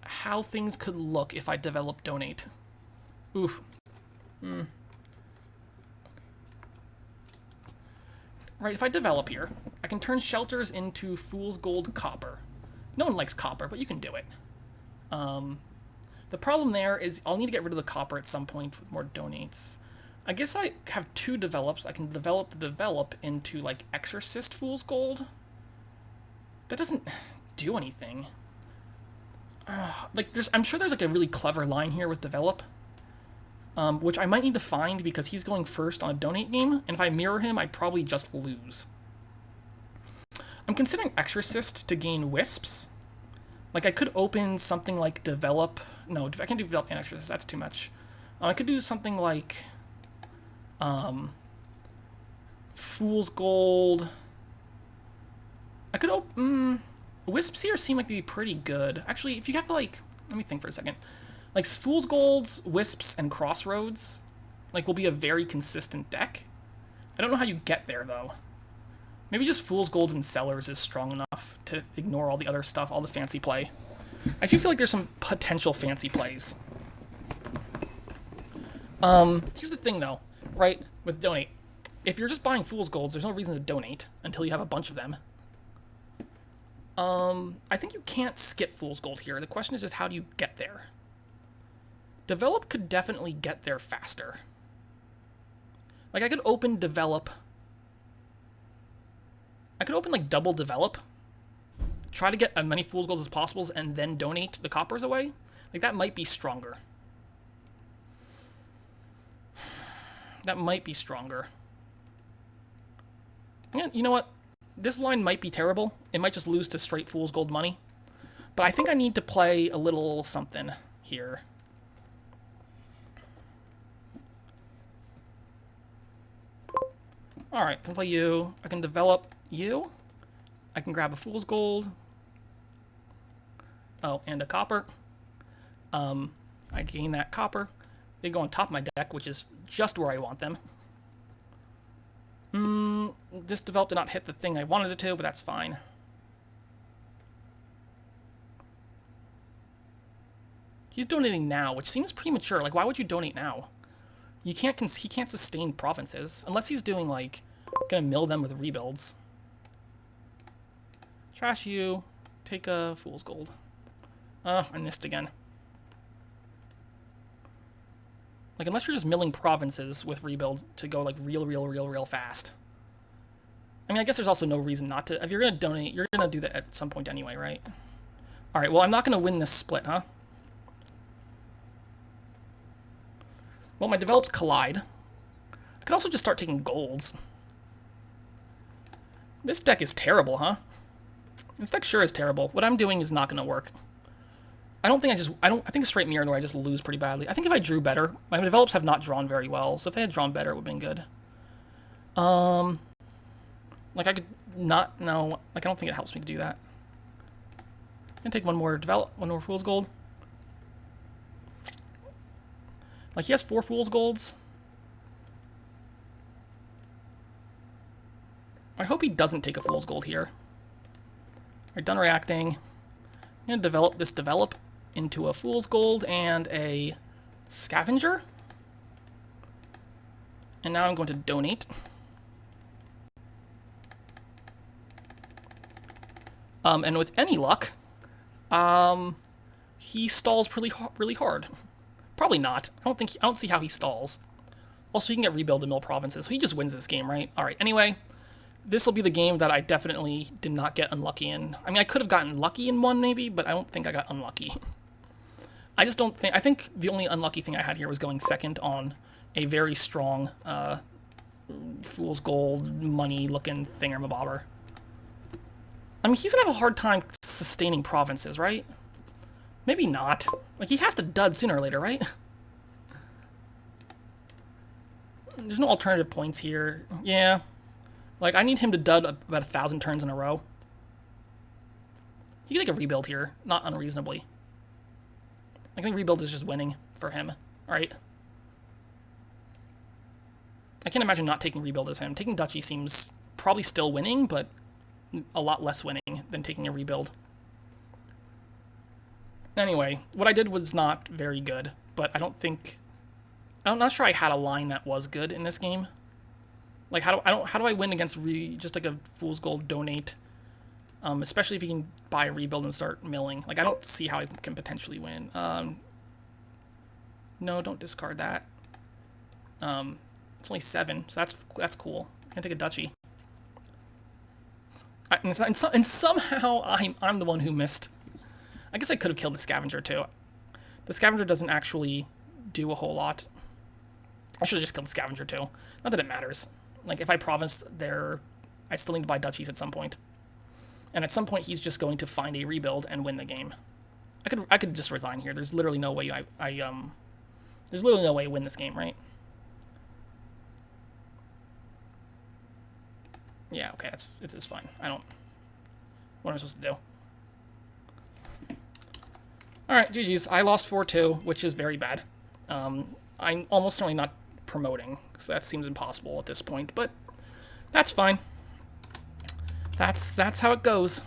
how things could look if I develop donate. Oof. Right, if I develop here, I can turn shelters into fool's gold copper. No one likes copper, but you can do it. The problem there is I'll need to get rid of the copper at some point with more donates. I guess I have 2 develops. I can develop the develop into, like, Exorcist Fool's Gold. That doesn't do anything. Like, I'm sure there's, like, a really clever line here with develop, which I might need to find because he's going first on a donate game, and if I mirror him, I'd probably just lose. I'm considering Exorcist to gain wisps. Like, I could open something like develop... No, I can't do develop and Exorcist. That's too much. I could do something like... Fool's Gold. I could open... Wisps here seem like they'd be pretty good. Actually, if you have, like... Let me think for a second. Like, Fool's Golds, Wisps, and Crossroads, like, will be a very consistent deck. I don't know how you get there, though. Maybe just Fool's Golds and Sellers is strong enough to ignore all the other stuff, all the fancy play. I do feel like there's some potential fancy plays. Here's the thing, though, right, with donate. If you're just buying Fool's Golds, there's no reason to donate until you have a bunch of them. I think you can't skip Fool's Gold here. The question is just how do you get there? Develop could definitely get there faster. Like, I could open Develop. I could open, like, double Develop. Try to get as many Fool's Golds as possible and then donate the coppers away. Like, that might be stronger. That might be stronger. Yeah, you know what? This line might be terrible. It might just lose to straight Fool's Gold money. But I think I need to play a little something here. Alright, I can play you. I can develop you. I can grab a Fool's Gold. Oh, and a copper. I gain that copper. They go on top of my deck, which is just where I want them. This develop did not hit the thing I wanted it to, but that's fine. He's donating now, which seems premature. Like, why would you donate now? You can't. He can't sustain provinces unless he's doing like gonna mill them with rebuilds. Trash you. Take a fool's gold. I missed again. Like, unless you're just milling provinces with rebuild to go, like, real fast. I mean, I guess there's also no reason not to. If you're going to donate, you're going to do that at some point anyway, right? Alright, well, I'm not going to win this split, huh? Well, my develops collide. I could also just start taking golds. This deck is terrible, huh? This deck sure is terrible. What I'm doing is not going to work. I think straight mirror where I just lose pretty badly. I think if I drew better, my develops have not drawn very well, so if they had drawn better, it would have been good. Like I could not, no, like I don't think it helps me to do that. I'm gonna take one more fool's gold. Like he has 4 fool's golds. I hope he doesn't take a fool's gold here. Alright, done reacting. I'm gonna develop this into a fool's gold and a scavenger. And now I'm going to donate. And with any luck, he stalls really hard. Probably not. I don't see how he stalls. Also, he can get rebuild in mill provinces, so he just wins this game, right? All right. Anyway, this will be the game that I definitely did not get unlucky in. I mean, I could have gotten lucky in one maybe, but I don't think I got unlucky. I think the only unlucky thing I had here was going second on a very strong fool's gold money looking thingamabobber. I mean, he's gonna have a hard time sustaining provinces, right? Maybe not. Like, he has to dud sooner or later, right? There's no alternative points here. Yeah. Like, I need him to dud about 1,000 turns in a row. He can take a rebuild here, not unreasonably. I think rebuild is just winning for him, right? I can't imagine not taking rebuild as him. Taking duchy seems probably still winning, but a lot less winning than taking a rebuild. Anyway, what I did was not very good, but I'm not sure I had a line that was good in this game. Like, how do I win against just like a fool's gold donate? Especially if you can buy a rebuild and start milling. Like, I don't see how I can potentially win. No, don't discard that. It's only 7, so that's cool. I can take a duchy. And somehow I'm the one who missed. I guess I could have killed the scavenger too. The scavenger doesn't actually do a whole lot. I should have just killed the scavenger too. Not that it matters. Like, if I provinced there, I still need to buy duchies at some point. And at some point, he's just going to find a rebuild and win the game. I could just resign here. There's literally no way there's literally no way I win this game, right? Yeah, okay, it's fine. What am I supposed to do? Alright, GG's. I lost 4-2, which is very bad. I'm almost certainly not promoting, so that seems impossible at this point, but that's fine. That's how it goes.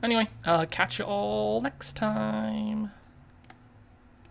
Anyway, catch you all next time.